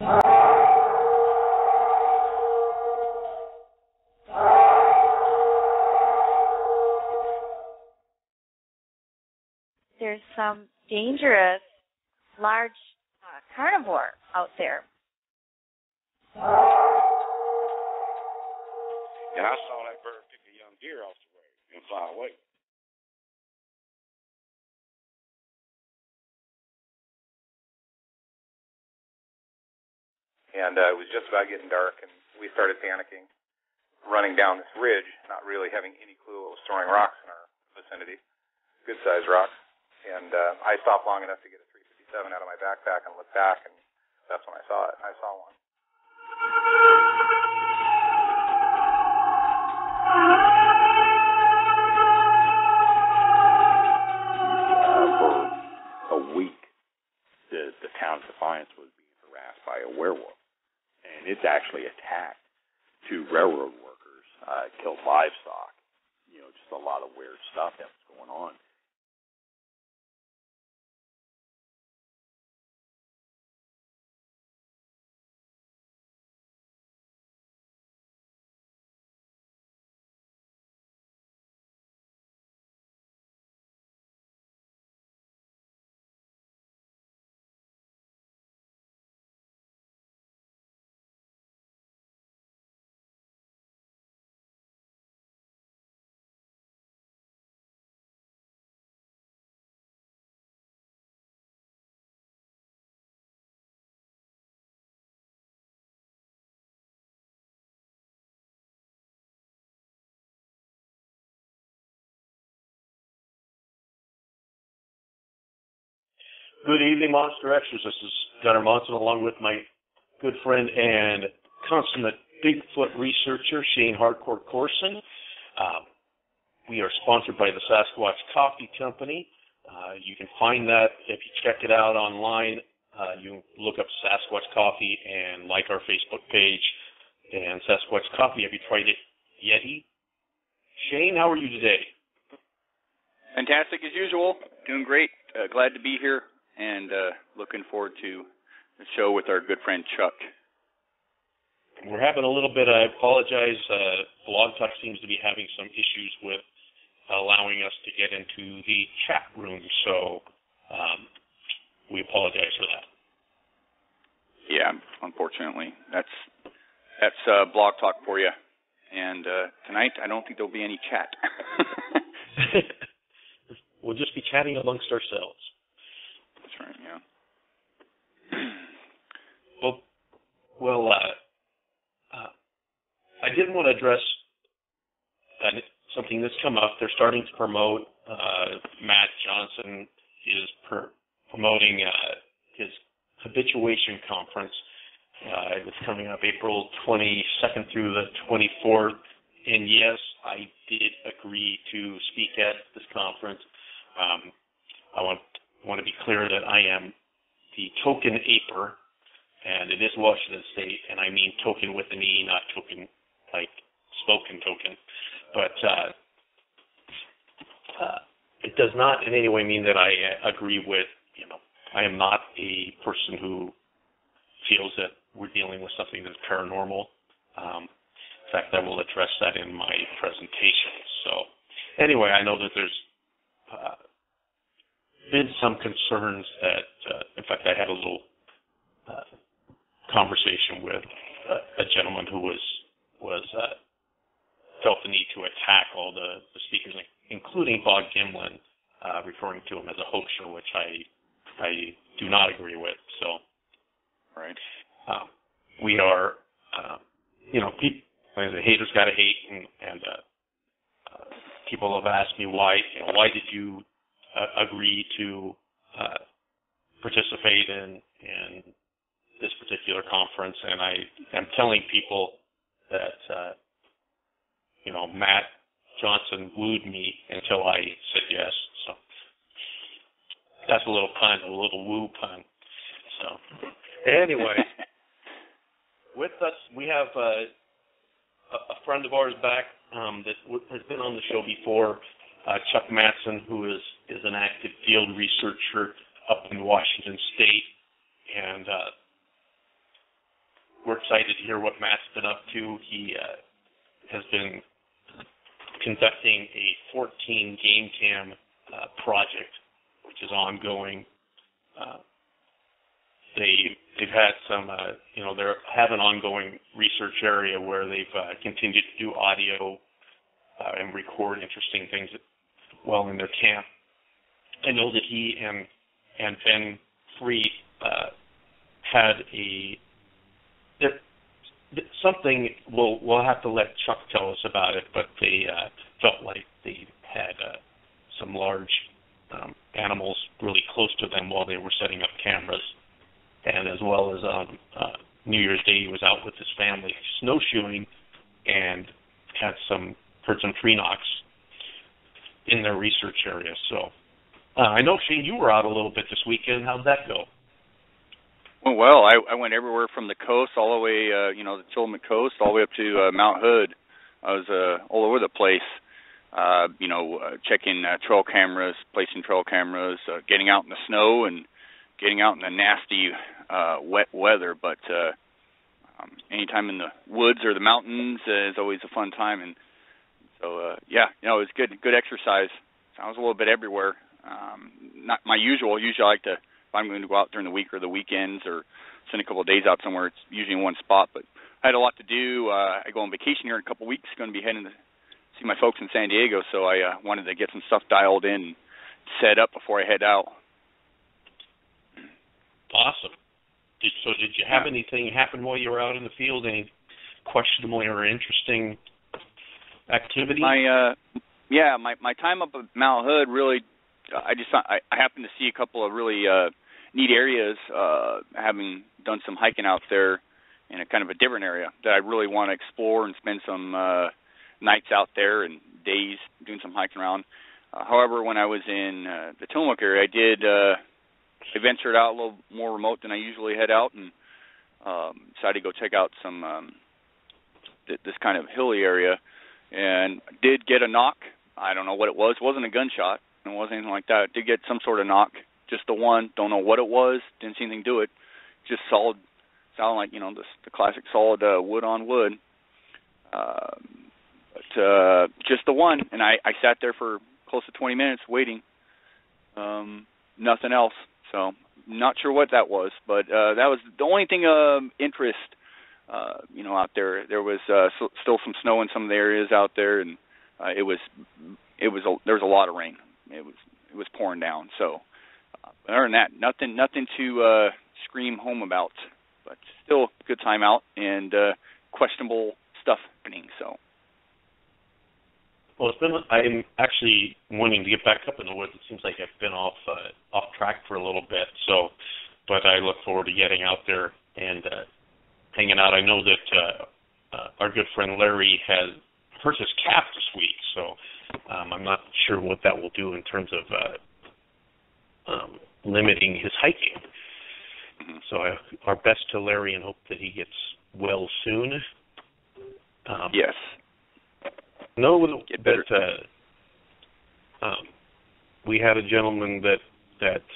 There's some dangerous, large carnivore out there. And I saw that bird pick a young deer off the road and fly away. And it was just about getting dark, and we started panicking, running down this ridge, not really having any clue what was throwing rocks in our vicinity, good-sized rocks. And I stopped long enough to get a 357 out of my backpack and look back, and that's when I saw it. I saw one. For a week, the town of Defiance was being harassed by a werewolf, and it's actually attacked two railroad workers, killed livestock, just a lot of weird stuff that was going on. Good evening, Monster Extras. This is Gunnar Monson, along with my good friend and consummate Bigfoot researcher, Shane Hardcore Corson. We are sponsored by the Sasquatch Coffee Company. You can find that if you check it out online. You look up Sasquatch Coffee and like our Facebook page. And Sasquatch Coffee, have you tried it, Yeti? Shane, how are you today? Fantastic as usual. Doing great. Glad to be here. And looking forward to the show with our good friend Chuck. We're having a little bit, I apologize, Blog Talk seems to be having some issues with allowing us to get into the chat room, so we apologize for that. Yeah, unfortunately. That's Blog Talk for you. And tonight, I don't think there'll be any chat. We'll just be chatting amongst ourselves. That's right, yeah. Well, I did want to address something that's come up. They're starting to promote, Matt Johnson is promoting his habituation conference. It's coming up April 22nd through the 24th. And yes, I did agree to speak at this conference. I want to be clear that I am the token aper, and it is Washington State, and I mean token with an E, not token like spoken token. But it does not in any way mean that I agree with, I am not a person who feels that we're dealing with something that's paranormal. In fact, I will address that in my presentation. So anyway, I know that there's been some concerns that, in fact, I had a little conversation with a gentleman who was felt the need to attack all the speakers, including Bob Gimlin, referring to him as a hoaxer, which I do not agree with. So, right, we are, the haters got to hate, and people have asked me why did you agree to participate in this particular conference, and I am telling people that Matt Johnson wooed me until I said yes. So that's a little pun, a little woo pun. So anyway, with us we have a friend of ours back that has been on the show before, Chuck Madsen, who is an active field researcher up in Washington State, and we're excited to hear what Matt's been up to. He has been conducting a 14 game cam project, which is ongoing. They've had some, they have an ongoing research area where they've continued to do audio and record interesting things while in their camp. I know that he and Ben Free had something. We'll have to let Chuck tell us about it, but they felt like they had some large animals really close to them while they were setting up cameras. And as well as on New Year's Day, he was out with his family snowshoeing and heard some tree knocks in their research area. So I know, Shane, you were out a little bit this weekend. How'd that go? Well, I went everywhere from the coast all the way, the Tillamook coast, all the way up to Mount Hood. I was all over the place, checking trail cameras, placing trail cameras, getting out in the snow and getting out in the nasty wet weather. But anytime in the woods or the mountains is always a fun time. And so, it was good exercise. I was a little bit everywhere. Not my usual. Usually I like to, if I'm going to go out during the week or the weekends or spend a couple of days out somewhere, it's usually in one spot. But I had a lot to do. I go on vacation here in a couple of weeks. Going to be heading to see my folks in San Diego, so I wanted to get some stuff dialed in and set up before I head out. Awesome. Did you have anything happen while you were out in the field? Any questionable or interesting activity? My time up at Mount Hood really, I happened to see a couple of really neat areas, having done some hiking out there in a kind of a different area that I really want to explore and spend some nights out there and days doing some hiking around. However, when I was in the Tillamook area, I ventured out a little more remote than I usually head out and decided to go check out some this kind of hilly area, and did get a knock. I don't know what it was. It wasn't a gunshot. It wasn't anything like that. Did get some sort of knock, just the one. Don't know what it was. Didn't see anything do it. Just solid, sounded like the classic solid wood on wood. But just the one, and I sat there for close to 20 minutes waiting. Nothing else. So not sure what that was, but that was the only thing of interest. Out there. There was still some snow in some of the areas out there, and there was a lot of rain. It was pouring down. So other than that, nothing to scream home about. But still a good time out and questionable stuff happening. So. Well, I'm actually wanting to get back up in the woods. It seems like I've been off track for a little bit. So, but I look forward to getting out there and hanging out. I know that our good friend Larry has hurt his calf this week, so I'm not sure what that will do in terms of limiting his hiking. So our best to Larry and hope that he gets well soon. Yes. No, that we had a gentleman that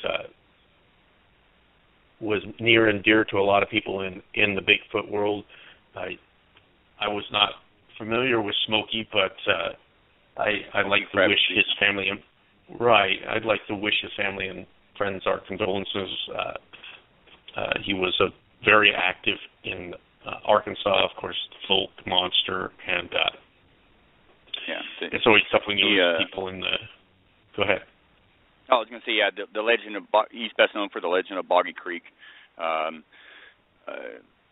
was near and dear to a lot of people in the Bigfoot world. I was not familiar with Smokey, but I'd like to wish his family I'd like to wish his family and friends our condolences. He was very active in Arkansas, of course, the folk monster, and it's always tough when you lose people in the. Go ahead. I was going to say, the legend of he's best known for the legend of Boggy Creek.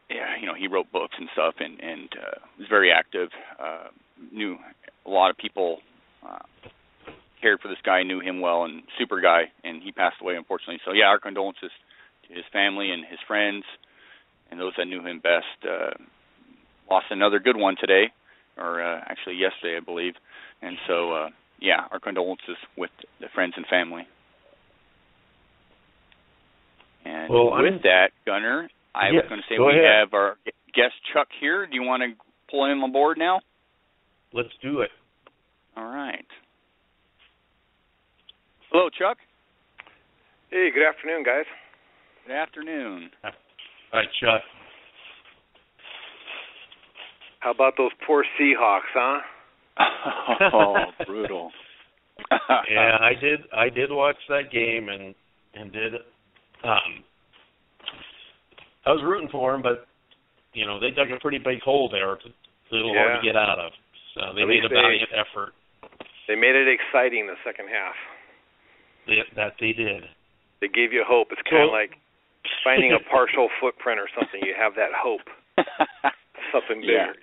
He wrote books and stuff, and was very active. Knew a lot of people, cared for this guy, knew him well, and super guy, and he passed away, unfortunately. So, our condolences to his family and his friends, and those that knew him best. Lost another good one today, or actually yesterday, I believe. And so, our condolences with the friends and family. And with that, Gunnar, I was going to say we have our guest Chuck here. Do you want to pull him on board now? Let's do it. All right. Hello, Chuck. Hey, good afternoon, guys. Good afternoon. Hi, Chuck. How about those poor Seahawks, huh? Oh, brutal. Yeah, I did watch that game and did. I was rooting for them, but they dug a pretty big hole there. It's a little hard to get out of. So they made a valiant effort. They made it exciting the second half. That they did. They gave you hope. It's kind of like finding a partial footprint or something. You have that hope. Something bigger,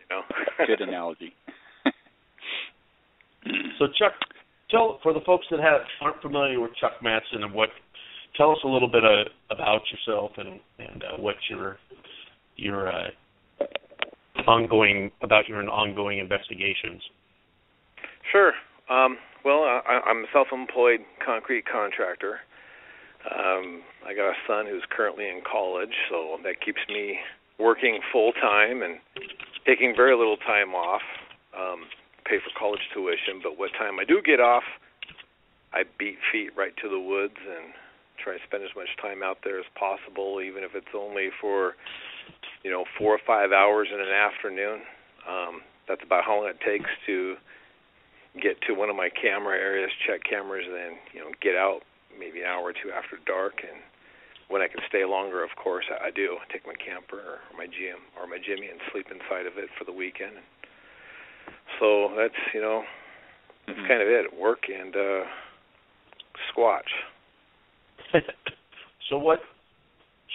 Good analogy. So Chuck, for the folks that aren't familiar with Chuck Madsen and tell us a little bit about yourself and what your ongoing investigations. Sure. Well, I'm a self-employed concrete contractor. I got a son who's currently in college, so that keeps me working full-time and taking very little time off, pay for college tuition. But what time I do get off, I beat feet right to the woods and try to spend as much time out there as possible, even if it's only for 4 or 5 hours in an afternoon. That's about how long it takes to get to one of my camera areas, check cameras, and then get out maybe an hour or two after dark. And when I can stay longer, of course, I do. I take my camper or my Jimmy and sleep inside of it for the weekend. So that's that's kind of it. Work and Squatch. So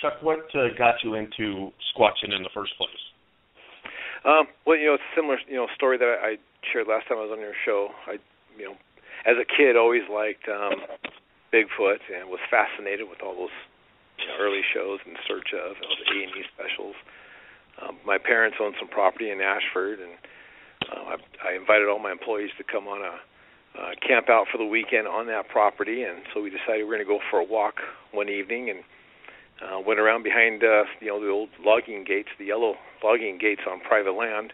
Chuck, what got you into squatching in the first place? Well, it's a similar, story that I shared last time I was on your show. I, as a kid, always liked Bigfoot and was fascinated with all those early shows In Search of, those A&E specials. My parents owned some property in Ashford, and I invited all my employees to come on a camp out for the weekend on that property, and so we decided we were going to go for a walk one evening and went around behind the old logging gates, the yellow logging gates on private land.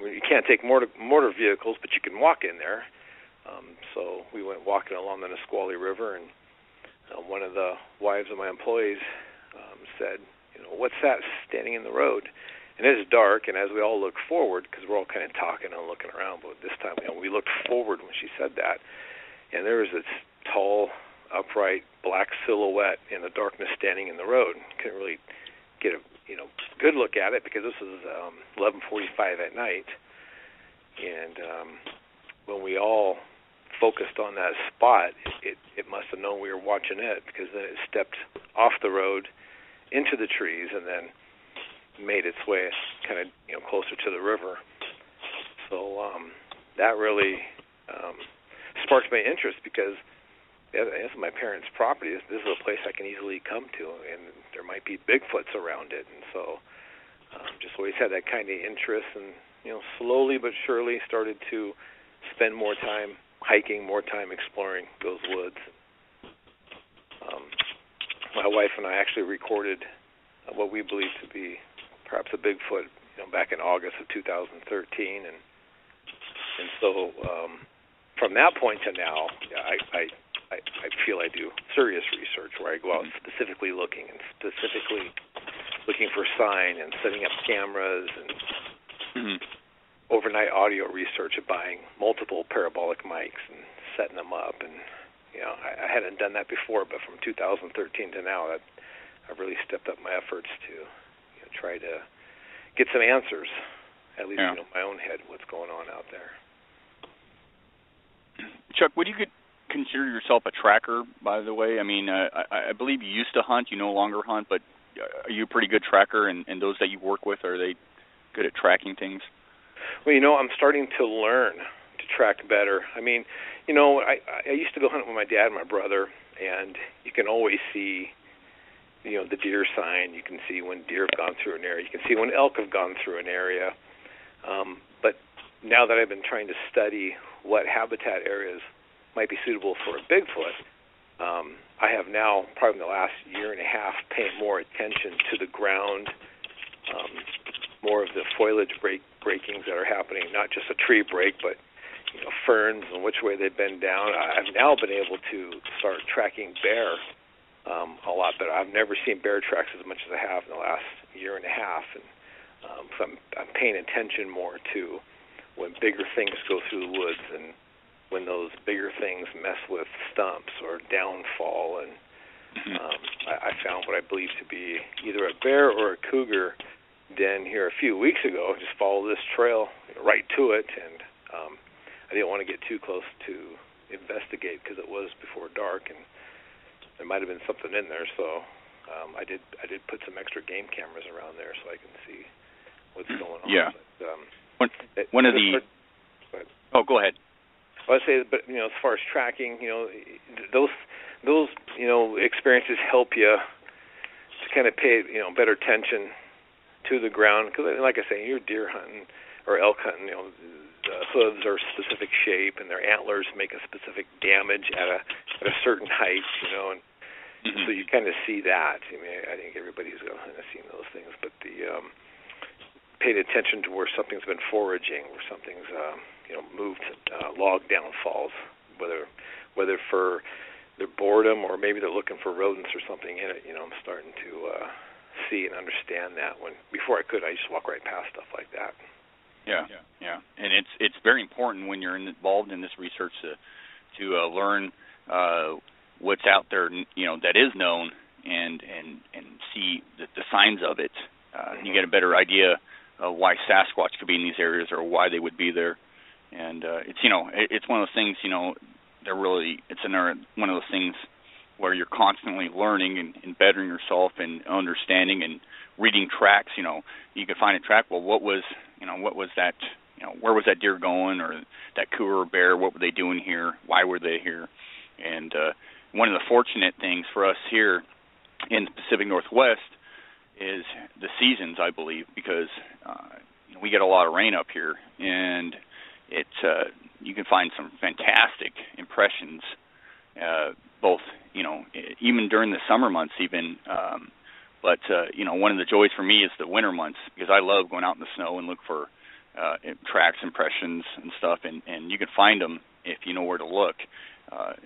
You can't take motor vehicles, but you can walk in there. So we went walking along the Nisqually River, and one of the wives of my employees said, "What's that standing in the road?" And it is dark, and as we all look forward, because we're all kind of talking and looking around, but this time we looked forward when she said that, and there was this tall, upright, black silhouette in the darkness standing in the road. Couldn't really get a good look at it because this was 11:45 at night, and when we all focused on that spot, it must have known we were watching it, because then it stepped off the road into the trees and then made its way kind of closer to the river. So that really sparked my interest, because as my parents' property, this is a place I can easily come to, and there might be Bigfoots around it, and so just always had that kind of interest, and slowly but surely started to spend more time hiking, more time exploring those woods. My wife and I actually recorded what we believe to be perhaps a Bigfoot, back in August of 2013, and so from that point to now, I feel I do serious research where I go out specifically looking for sign and setting up cameras and overnight audio research of buying multiple parabolic mics and setting them up. And I hadn't done that before, but from 2013 to now, I've really stepped up my efforts to try to get some answers, at least in my own head, what's going on out there. Chuck, would you consider yourself a tracker, by the way? I mean, I believe you used to hunt. You no longer hunt, but are you a pretty good tracker, and those that you work with, are they good at tracking things? Well, I'm starting to learn to track better. I mean, I used to go hunt with my dad and my brother, and you can always see, the deer sign. You can see when deer have gone through an area. You can see when elk have gone through an area. But now that I've been trying to study what habitat areas might be suitable for a Bigfoot, I have now, probably in the last year and a half, paid more attention to the ground, more of the foliage breakings that are happening, not just a tree break, but ferns and which way they bend down. I've now been able to start tracking bear a lot better. I've never seen bear tracks as much as I have in the last year and a half, and So I'm paying attention more to when bigger things go through the woods and when those bigger things mess with stumps or downfall. And I found what I believe to be either a bear or a cougar den here a few weeks ago. Just follow this trail right to it, and I didn't want to get too close to investigate because it was before dark, and there might have been something in there. So I did put some extra game cameras around there so I can see what's going on. Yeah. But, one of the. Oh, go ahead. Well, I say, but as far as tracking, those experiences help you to kind of pay better attention to the ground, because like I say, you're deer hunting or elk hunting, the hooves are a specific shape and their antlers make a specific damage at a certain height, and so you kind of see that. I mean, I think everybody's kind of seen those things, but the paid attention to where something's been foraging, where something's moved log downfalls, whether for their boredom or maybe they're looking for rodents or something in it. I'm starting to see and understand that. When before I just walk right past stuff like that. Yeah. And it's very important when you're involved in this research to learn what's out there, that is known, and see the signs of it. You get a better idea of why Sasquatch could be in these areas or why they would be there. And it's one of those things. One of those things where you're constantly learning and bettering yourself and understanding and reading tracks. You could find a track. Well, what was that? Where was that deer going, or that cougar or bear? What were they doing here? Why were they here? And one of the fortunate things for us here in the Pacific Northwest is the seasons, I believe, because we get a lot of rain up here, and you can find some fantastic impressions, both even during the summer months, even. But one of the joys for me is the winter months, because I love going out in the snow and look for tracks, impressions, and stuff, and you can find them if you know where to look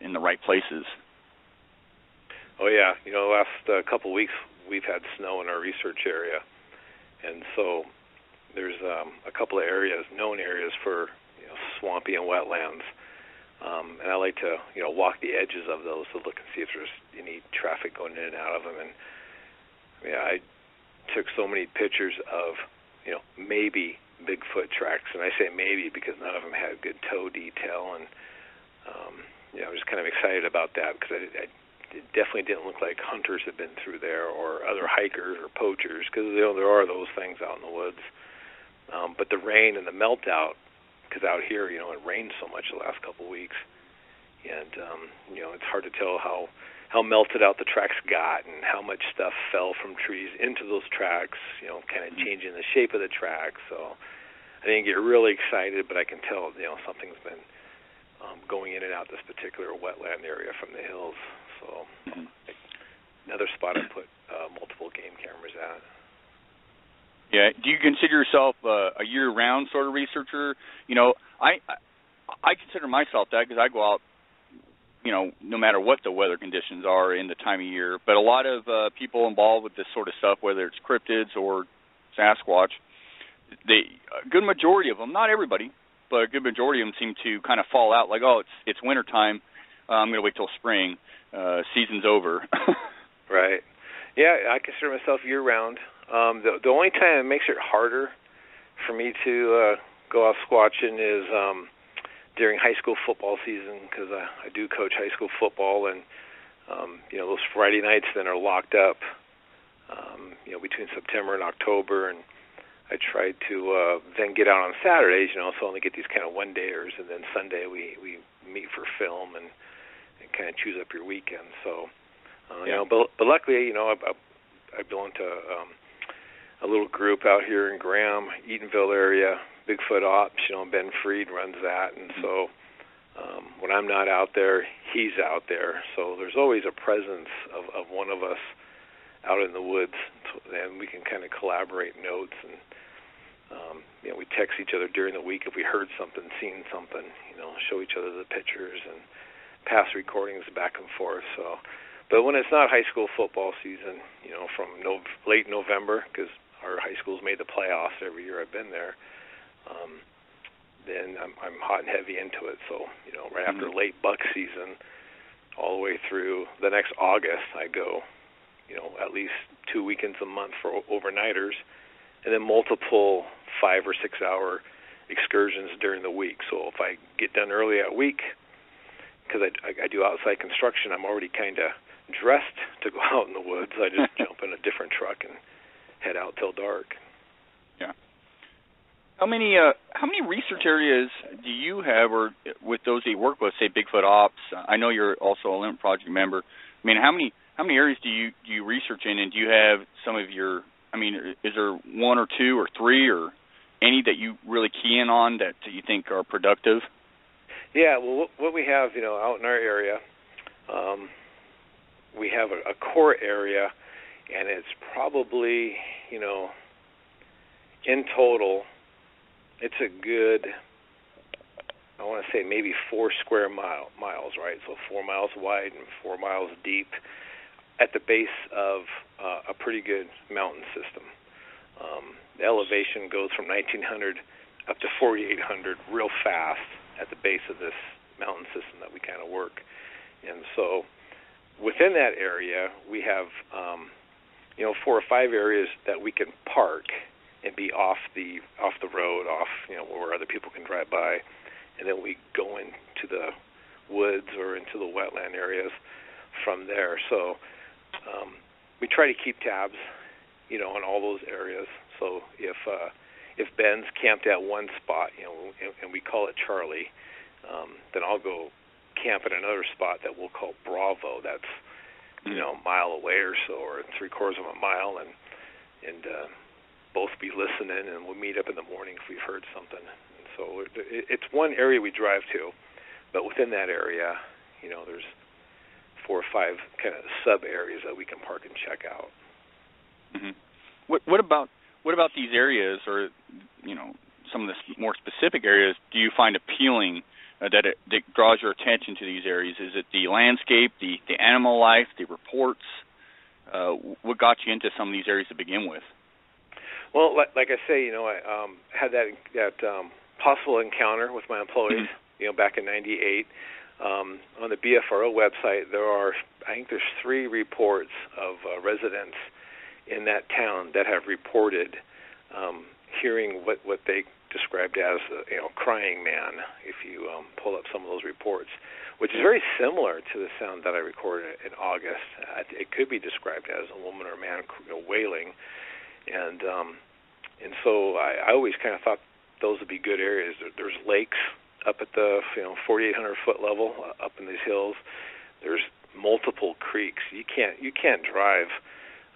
in the right places. Oh yeah, the last couple of weeks we've had snow in our research area, and so there's a couple of known areas for swampy and wetlands, and I like to walk the edges of those to look and see if there's any traffic going in and out of them. And I took so many pictures of maybe Bigfoot tracks, and I say maybe because none of them had good toe detail, and I was kind of excited about that because it definitely didn't look like hunters had been through there or other hikers or poachers, because there are those things out in the woods. But the rain and the melt out, because out here, it rained so much the last couple of weeks, and it's hard to tell how melted out the tracks got and how much stuff fell from trees into those tracks, kind of changing the shape of the track. So I didn't get really excited, but I can tell, something's been going in and out this particular wetland area from the hills. So another spot I put multiple game cameras at. Yeah. Do you consider yourself a year-round sort of researcher? I consider myself that, because I go out, no matter what the weather conditions are in the time of year. But a lot of people involved with this sort of stuff, whether it's cryptids or Sasquatch, a good majority of them, not everybody, but a good majority of them seem to kind of fall out like, oh, it's winter time, I'm going to wait till spring, season's over. Right. Yeah, I consider myself year-round. The only time it makes it harder for me to go off squatching is during high school football season, because I do coach high school football, and those Friday nights then are locked up between September and October, and I try to then get out on Saturdays, so only get these kind of one-dayers, and then Sunday we meet for film and kind of choose up your weekend. So but luckily I belong to a little group out here in Graham, Eatonville area, Bigfoot Ops. Ben Freed runs that, and so when I'm not out there, he's out there. So there's always a presence of one of us out in the woods, and we can kind of collaborate notes, and we text each other during the week if we heard something, seen something, show each other the pictures and pass recordings back and forth. So, but when it's not high school football season, from late November, because our high school's made the playoffs every year I've been there. Then I'm hot and heavy into it. So, right after late buck season, all the way through the next August, I go, at least 2 weekends a month for overnighters, and then multiple 5 or 6 hour excursions during the week. So if I get done early that week, because I do outside construction, I'm already kind of dressed to go out in the woods. I just jump in a different truck and head out till dark. Yeah. How many research areas do you have, or with those that you work with, say Bigfoot Ops? I know you're also a Limit Project member. I mean, how many areas do you research in, and do you have some of your? I mean, is there 1 or 2 or 3 or any that you really key in on that you think are productive? Yeah, well, what we have, out in our area, we have a core area, and it's probably, in total, it's a good, I want to say maybe 4 square miles, right? So 4 miles wide and 4 miles deep at the base of a pretty good mountain system. The elevation goes from 1,900 up to 4,800 real fast at the base of this mountain system that we kind of work. And so within that area, we have, 4 or 5 areas that we can park and be off the road, where other people can drive by, and then we go into the woods or into the wetland areas from there. So we try to keep tabs, on all those areas. So if Ben's camped at one spot, and we call it Charlie, then I'll go camp at another spot that we'll call Bravo. That's a mile away or so, or 3/4 of a mile, and both be listening, and we'll meet up in the morning if we've heard something. And so it's one area we drive to, but within that area, there's 4 or 5 kind of sub areas that we can park and check out. Mm-hmm. What about these areas, or some of the more specific areas, do you find appealing that draws your attention to these areas? Is it the landscape, the animal life, the reports? What got you into some of these areas to begin with? Well, like I say, I had that possible encounter with my employees, back in '98. On the BFRO website, there's 3 reports of residents in that town that have reported hearing what they described as crying man. If you pull up some of those reports, which is very similar to the sound that I recorded in August. It could be described as a woman or man wailing, and so I always kind of thought those would be good areas. There's lakes up at the 4,800 foot level up in these hills. There's multiple creeks. You can't drive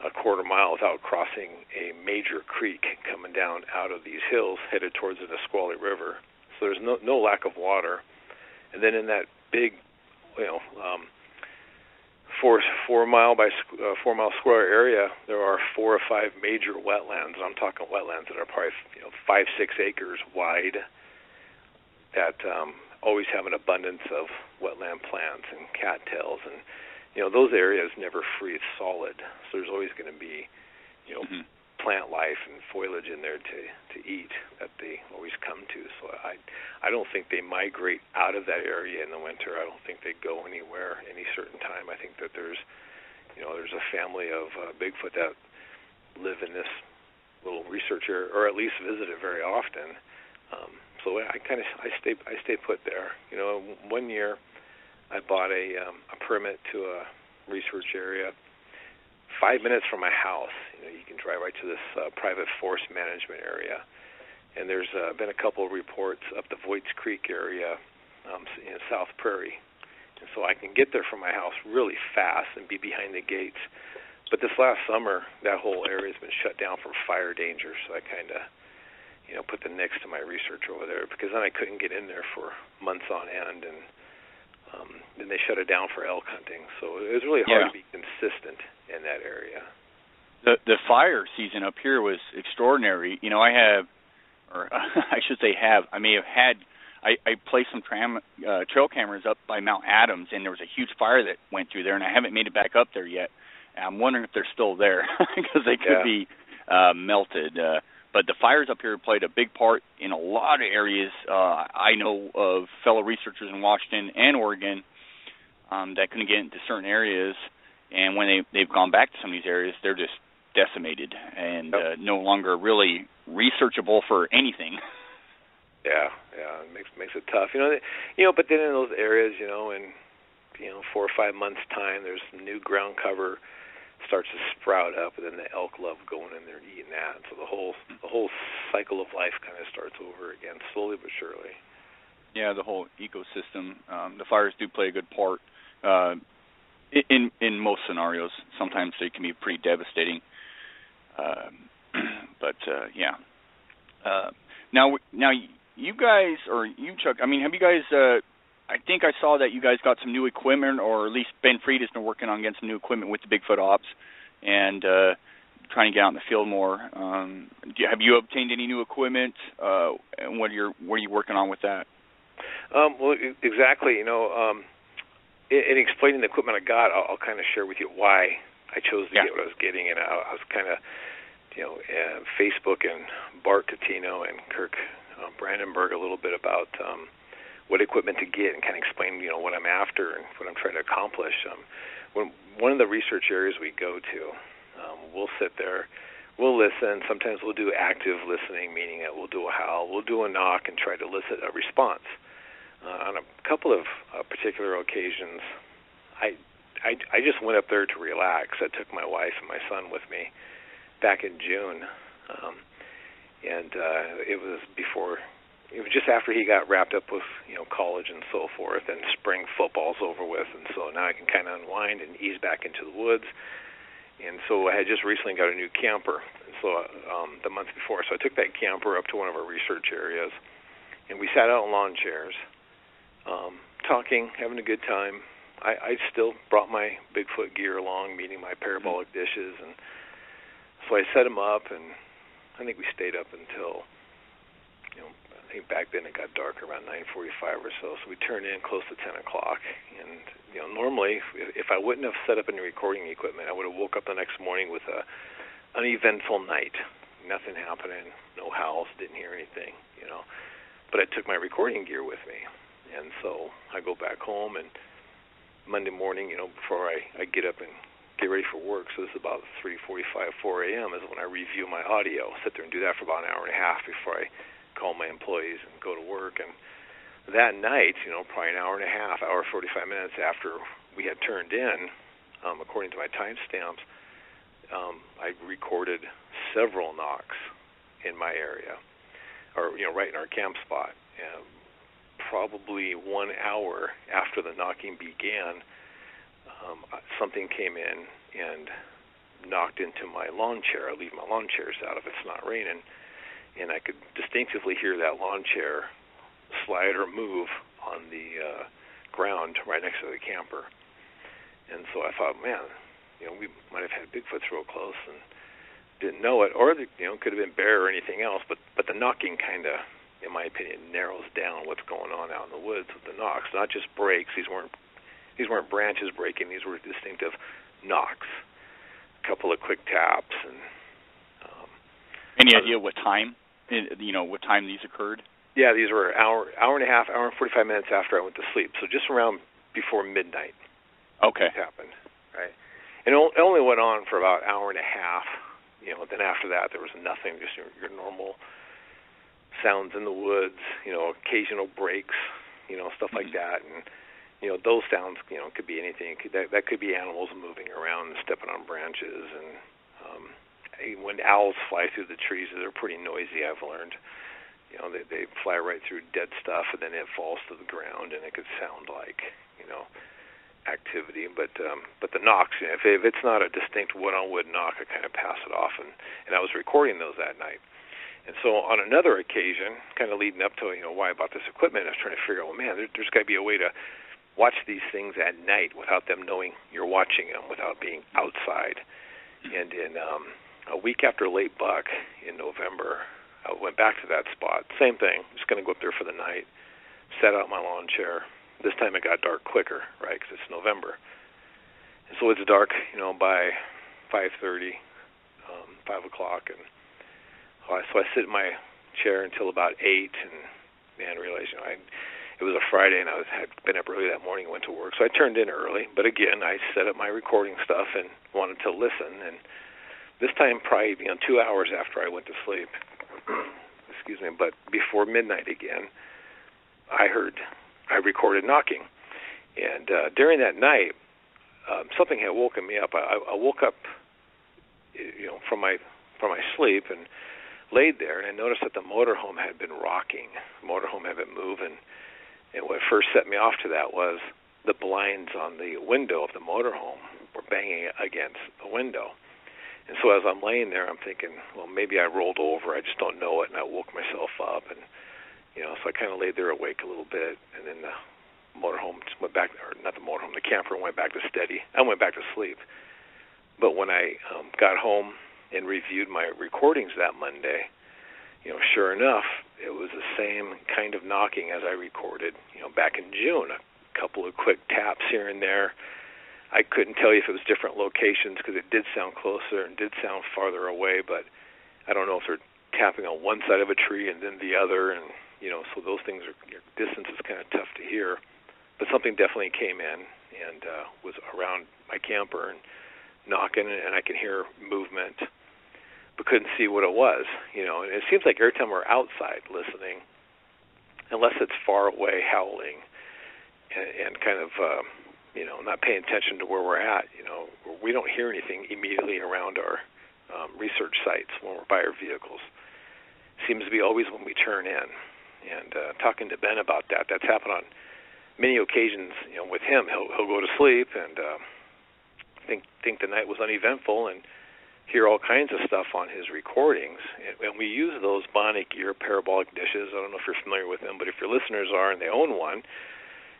a 1/4 mile without crossing a major creek coming down out of these hills headed towards the Nisqually River. So there's no lack of water. And then in that big, 4 mile by 4 mile square area, there are 4 or 5 major wetlands. I'm talking wetlands that are probably 5-6 acres wide that always have an abundance of wetland plants and cattails, and those areas never freeze solid. So there's always going to be plant life and foliage in there to eat that they always come to. So I don't think they migrate out of that area in the winter. I don't think they go anywhere any certain time. I think that there's a family of Bigfoot that live in this little research area, or at least visit it very often. So I stay put there. 1 year I bought a permit to a research area 5 minutes from my house. You can drive right to this private forest management area, and there's been a couple of reports up the Voights Creek area in South Prairie, and so I can get there from my house really fast and be behind the gates. But this last summer, that whole area has been shut down for fire danger, so I kind of put the nix to my research over there, because then I couldn't get in there for months on end, and then they shut it down for elk hunting. So it was really hard to be consistent in that area. The fire season up here was extraordinary. I placed some trail cameras up by Mount Adams, and there was a huge fire that went through there, and I haven't made it back up there yet. I'm wondering if they're still there, because they could be melted. But the fires up here played a big part in a lot of areas. I know of fellow researchers in Washington and Oregon that couldn't get into certain areas, and when they've gone back to some of these areas, they're just decimated and no longer really researchable for anything. Yeah, it makes it tough. But then in those areas, in 4 or 5 months' time, there's new ground cover starts to sprout up, and then the elk love going in there and eating that. And so the whole cycle of life kind of starts over again, slowly but surely. Yeah, the whole ecosystem. The fires do play a good part in most scenarios. Sometimes they can be pretty devastating. Now you guys, or you, Chuck, have you guys, I think I saw that you guys got some new equipment, or at least Ben Fried has been working on getting some new equipment with the Bigfoot Ops and trying to get out in the field more. Have you obtained any new equipment, and what are you working on with that? Well, exactly. In explaining the equipment I got, I'll kind of share with you why I chose to get what I was getting, and I was kind of, Facebook and Bart Catino and Kirk Brandenburg a little bit about what equipment to get, and kind of explain, what I'm after and what I'm trying to accomplish. When one of the research areas we go to, we'll sit there, we'll listen. Sometimes we'll do active listening, meaning that we'll do a howl, we'll do a knock, and try to elicit a response. On a couple of particular occasions, I just went up there to relax. I took my wife and my son with me back in June, and it was just after he got wrapped up with college and so forth, and spring football's over with, and so now I can kind of unwind and ease back into the woods. And so I had just recently got a new camper, and so the month before, so I took that camper up to one of our research areas, and we sat out in lawn chairs, talking, having a good time. I still brought my Bigfoot gear along, meaning my parabolic dishes, and so I set them up, and I think we stayed up until, I think back then it got dark around 9:45 or so we turned in close to 10 o'clock, and, normally, if I wouldn't have set up any recording equipment, I would have woke up the next morning with an uneventful night, nothing happening, no howls, didn't hear anything, but I took my recording gear with me, and so I go back home, and Monday morning, before I get up and get ready for work, so this is about 3:45, 4 a.m. is when I review my audio. Sit there and do that for about an hour and a half before I call my employees and go to work. And that night, probably an hour and a half, hour 45 minutes after we had turned in, according to my timestamps, I recorded several knocks in my area, or right in our camp spot. And probably 1 hour after the knocking began, something came in and knocked into my lawn chair. I leave my lawn chairs out if it's not raining, and I could distinctively hear that lawn chair slide or move on the ground right next to the camper. And so I thought, man, we might have had Bigfoots real close and didn't know it, or could have been bear or anything else. But the knocking kind of, in my opinion, narrows down what's going on out in the woods with the knocks. Not just breaks; these weren't branches breaking; these were distinctive knocks. A couple of quick taps. And any idea what time? What time these occurred? Yeah, these were hour and a half, hour and 45 minutes after I went to sleep. So just around before midnight. Okay. It happened, right? And it only went on for about an hour and a half. Then after that there was nothing, just your normal sounds in the woods, occasional breaks, stuff like that. And, those sounds, could be anything. That could be animals moving around and stepping on branches. And when owls fly through the trees, they're pretty noisy, I've learned. They fly right through dead stuff, and then it falls to the ground, and it could sound like, activity. But the knocks, if it's not a distinct wood-on-wood knock, I kind of pass it off. And I was recording those that night. And so on another occasion, kind of leading up to, why I bought this equipment, I was trying to figure out, well, man, there's got to be a way to watch these things at night without them knowing you're watching them, without being outside. And in a week after late buck in November, I went back to that spot. Same thing, just going to go up there for the night, set out my lawn chair. This time it got dark quicker, right, because it's November. And so it's dark, by 5:30. 5 o'clock, and so I sit in my chair until about 8, and man, realized, it was a Friday, and I had been up early that morning and went to work, so I turned in early. But again, I set up my recording stuff and wanted to listen, and this time probably 2 hours after I went to sleep, excuse me, but before midnight again, I recorded knocking. And during that night, something had woken me up. I woke up, from my sleep and laid there, and I noticed that the motorhome had been rocking. The motorhome had been moving, and what first set me off to that was the blinds on the window of the motorhome were banging against the window. And so as I'm laying there, I'm thinking, well, maybe I rolled over. I just don't know it, and I woke myself up. And, so I kind of laid there awake a little bit, and then the motorhome went back, or not the motorhome, the camper went back to steady. I went back to sleep. But when I got home and reviewed my recordings that Monday, sure enough, it was the same kind of knocking as I recorded, back in June. A couple of quick taps here and there. I couldn't tell you if it was different locations because it did sound closer and did sound farther away, but I don't know if they're tapping on one side of a tree and then the other, and so those things your distance is kind of tough to hear. But something definitely came in and was around my camper and knocking, and I could hear movement, but couldn't see what it was. And it seems like every time we're outside listening, unless it's far away howling and kind of not paying attention to where we're at, we don't hear anything immediately around our research sites when we're by our vehicles. Seems to be always when we turn in. And talking to Ben about that, that's happened on many occasions. With him, he'll go to sleep and think the night was uneventful and hear all kinds of stuff on his recordings. And we use those Bionic ear parabolic dishes. I don't know if you're familiar with them, but if your listeners are and they own one,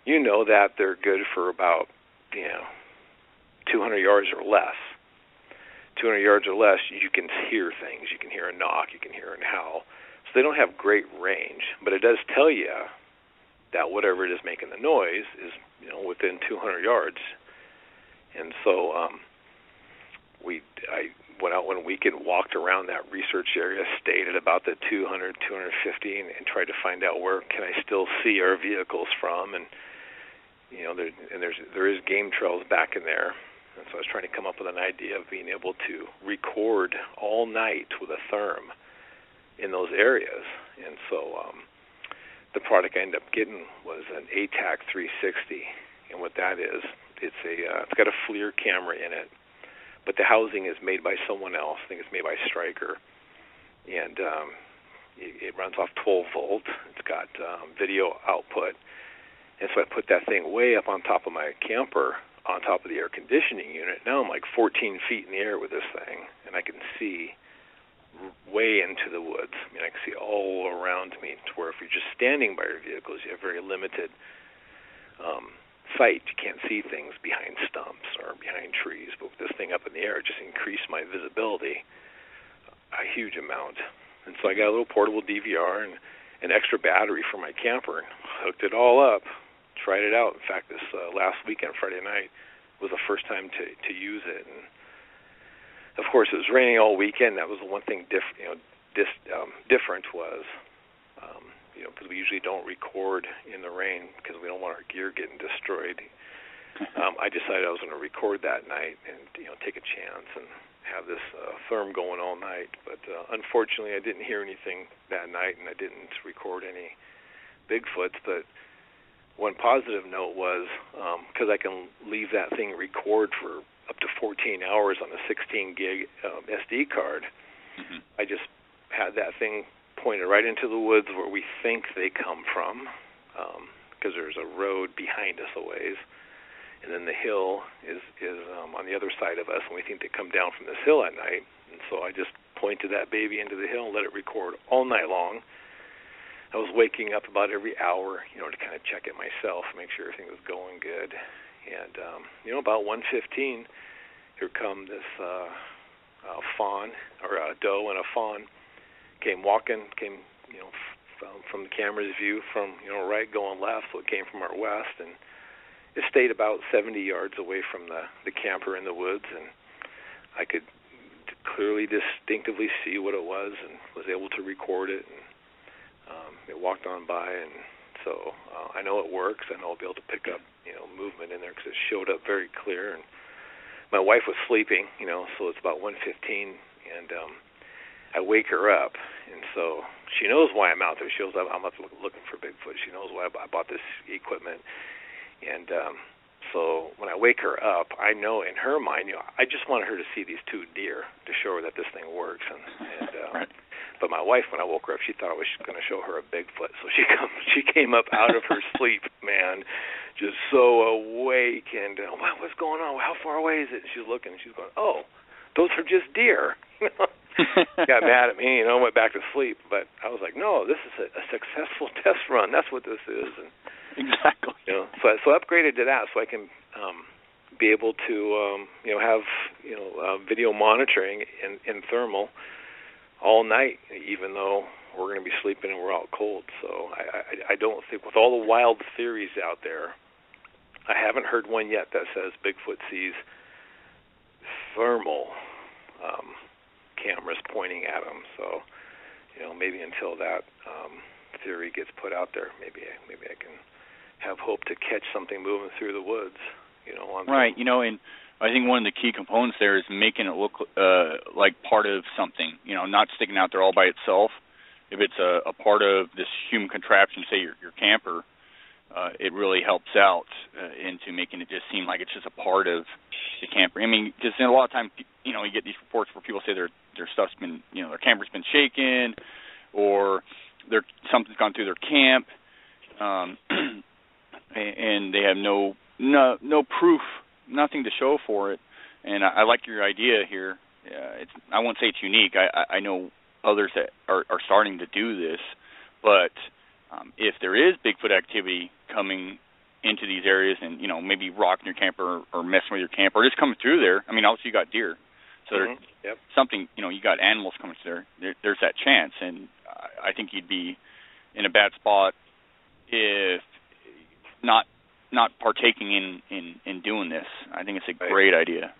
you know that they're good for about 200 yards or less. 200 yards or less, you can hear things. You can hear a knock. You can hear a howl. So they don't have great range, but it does tell you that whatever it is making the noise is within 200 yards. And so I went out one weekend, walked around that research area, stayed at about the 200, 250, and tried to find out where can I still see our vehicles from. And there is game trails back in there. And so I was trying to come up with an idea of being able to record all night with a therm in those areas. And so the product I ended up getting was an ATAC 360. And what that is, it's got a FLIR camera in it, but the housing is made by someone else. I think it's made by Stryker. And it runs off 12 volt. It's got video output. And so I put that thing way up on top of my camper, on top of the air conditioning unit. Now I'm like 14 feet in the air with this thing, and I can see way into the woods. I mean, I can see all around me, to where if you're just standing by your vehicles, you have very limited sight. You can't see things behind stumps or behind trees. But with this thing up in the air, it just increased my visibility a huge amount. And so I got a little portable DVR and an extra battery for my camper and hooked it all up, tried it out. In fact, this last weekend, Friday night, was the first time to use it. And of course, it was raining all weekend. That was the one thing different was, because we usually don't record in the rain because we don't want our gear getting destroyed. I decided I was going to record that night and take a chance and have this therm going all night. But unfortunately, I didn't hear anything that night, and I didn't record any Bigfoots. But one positive note was, because I can leave that thing record for up to 14 hours on a 16-gig SD card, I just had that thing pointed right into the woods where we think they come from, because there's a road behind us a ways, and then the hill is on the other side of us, and we think they come down from this hill at night. And so I just pointed that baby into the hill and let it record all night long. I was waking up about every hour, to kind of check it myself, make sure everything was going good. And, about 1:15, here come this fawn, or a doe and a fawn, came, from the camera's view from, right going left, so it came from our west, and it stayed about 70 yards away from the camper in the woods, and I could clearly, distinctively see what it was, and was able to record it. And it walked on by, and so I know it works. I know I'll be able to pick up, movement in there because it showed up very clear. And my wife was sleeping, so it's about 1:15, and I wake her up, and so she knows why I'm out there. She knows I'm out looking for Bigfoot. She knows why I bought this equipment, and so when I wake her up, I know in her mind, I just wanted her to see these two deer to show her that this thing works. And right. But my wife, when I woke her up, she thought I was going to show her a Bigfoot. So she came up out of her sleep, man, just so awake. And wow, what's going on? How far away is it? And she's looking, and she's going, oh, those are just deer. Got mad at me, went back to sleep. But I was like, no, this is a successful test run. That's what this is. And exactly. So I upgraded to that so I can be able to have video monitoring in thermal all night, even though we're going to be sleeping and we're out cold. So I don't think, with all the wild theories out there, I haven't heard one yet that says Bigfoot sees thermal cameras pointing at him. So maybe until that theory gets put out there, maybe I can have hope to catch something moving through the woods, Right, and I think one of the key components there is making it look like part of something, not sticking out there all by itself. If it's a part of this human contraption, say your camper, it really helps out into making it just seem like it's just a part of the camper. I mean, because a lot of times, you get these reports where people say their stuff's been, their camper's been shaken, or something's gone through their camp. And they have no proof, nothing to show for it. And I like your idea here. I won't say it's unique. I know others that are starting to do this. But if there is Bigfoot activity coming into these areas and, maybe rocking your camper or messing with your camp or just coming through there, I mean, obviously you got deer. So there's something, you got animals coming through there. There's that chance. And I think you'd be in a bad spot if not partaking in doing this. I think it's a great idea.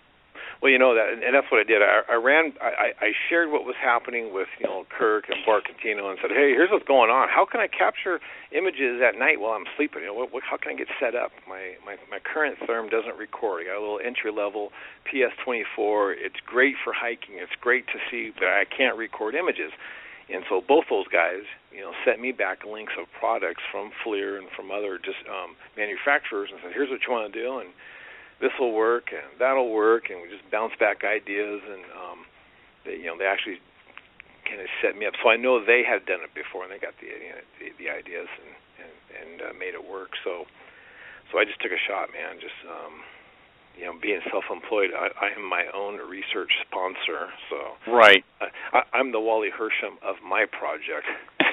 Well, that's what I did. I shared what was happening with Kirk and Bart Contino and said, hey, here's what's going on. How can I capture images at night while I'm sleeping? How can I get set up? My current therm doesn't record. I got a little entry level PS24. It's great for hiking. It's great to see, but I can't record images. And so both those guys, sent me back links of products from FLIR and from other manufacturers and said, here's what you want to do, and this will work, and that'll work, and we just bounce back ideas, and they actually kind of set me up. So I know they had done it before, and they got the ideas and made it work. So I just took a shot, man. Just being self-employed, I am my own research sponsor. So right, I'm the Wally Hersham of my project.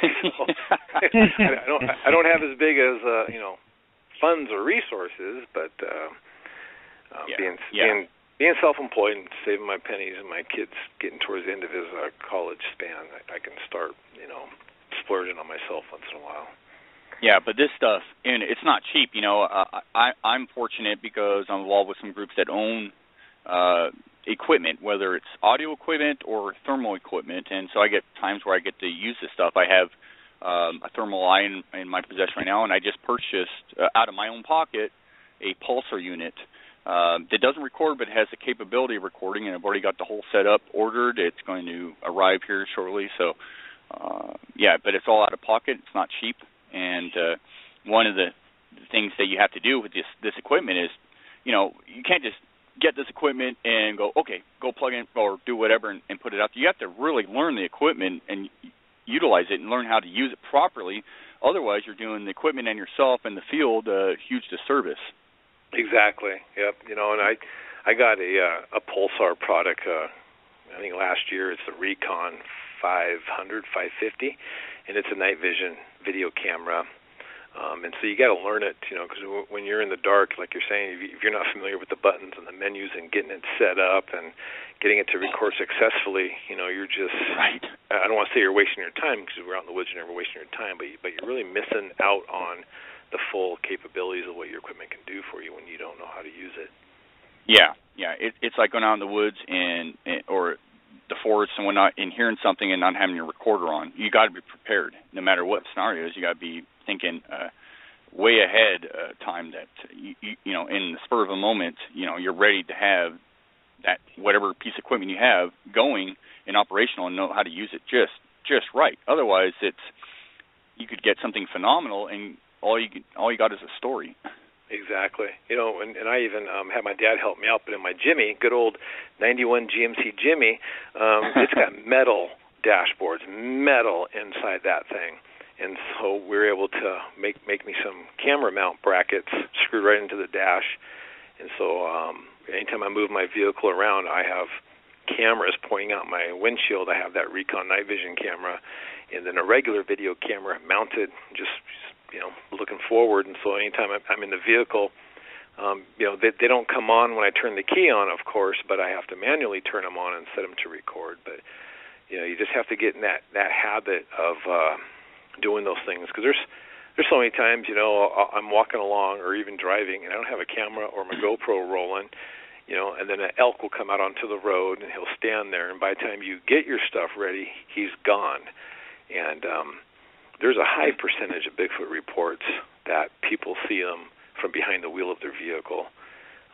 So, I don't have as big as funds or resources, but being self-employed and saving my pennies, and my kid's getting towards the end of his college span, I can start splurging on myself once in a while. Yeah, but this stuff, and it's not cheap. I'm fortunate because I'm involved with some groups that own equipment, whether it's audio equipment or thermal equipment, and so I get times where I get to use this stuff. I have a thermal eye in my possession right now, and I just purchased, out of my own pocket, a pulsar unit that doesn't record but has the capability of recording, and I've already got the whole setup ordered. It's going to arrive here shortly, so but it's all out of pocket. It's not cheap. And one of the things that you have to do with this equipment is, you can't just get this equipment and go, okay, go plug in or do whatever and put it out there. You have to really learn the equipment and utilize it and learn how to use it properly. Otherwise, you're doing the equipment and yourself in the field a huge disservice. Exactly. Yep. And I got a Pulsar product. I think last year. It's the Recon 550, and it's a night vision video camera. And so you got to learn it, because when you're in the dark, like you're saying, if you're not familiar with the buttons and the menus and getting it set up and getting it to record successfully, you're just right. I don't want to say you're wasting your time, because we're out in the woods, you're never wasting your time, but you're really missing out on the full capabilities of what your equipment can do for you when you don't know how to use it. Yeah. It's like going out in the woods or the forest and whatnot and hearing something and not having your recorder on. You got to be prepared, no matter what scenarios. You got to be thinking way ahead time that you know, in the spur of a moment, you know, you're ready to have that whatever piece of equipment you have going and operational and know how to use it just right. Otherwise, you could get something phenomenal and all you got is a story. Exactly. You know, and I even had my dad help me out, but in my Jimmy, good old 91 GMC Jimmy, it's got metal dashboards, metal inside that thing. And so we were able to make me some camera mount brackets screwed right into the dash. And so anytime I move my vehicle around, I have cameras pointing out my windshield. I have that Recon night vision camera, and then a regular video camera mounted just, you know, looking forward. And so anytime I'm in the vehicle, you know, they don't come on when I turn the key on, of course, but I have to manually turn them on and set them to record. But, you know, you just have to get in that habit of doing those things, because there's so many times, you know, I'm walking along or even driving and I don't have a camera or my GoPro rolling, you know, and then an elk will come out onto the road and he'll stand there, and by the time you get your stuff ready, he's gone. And there's a high percentage of Bigfoot reports that people see them from behind the wheel of their vehicle.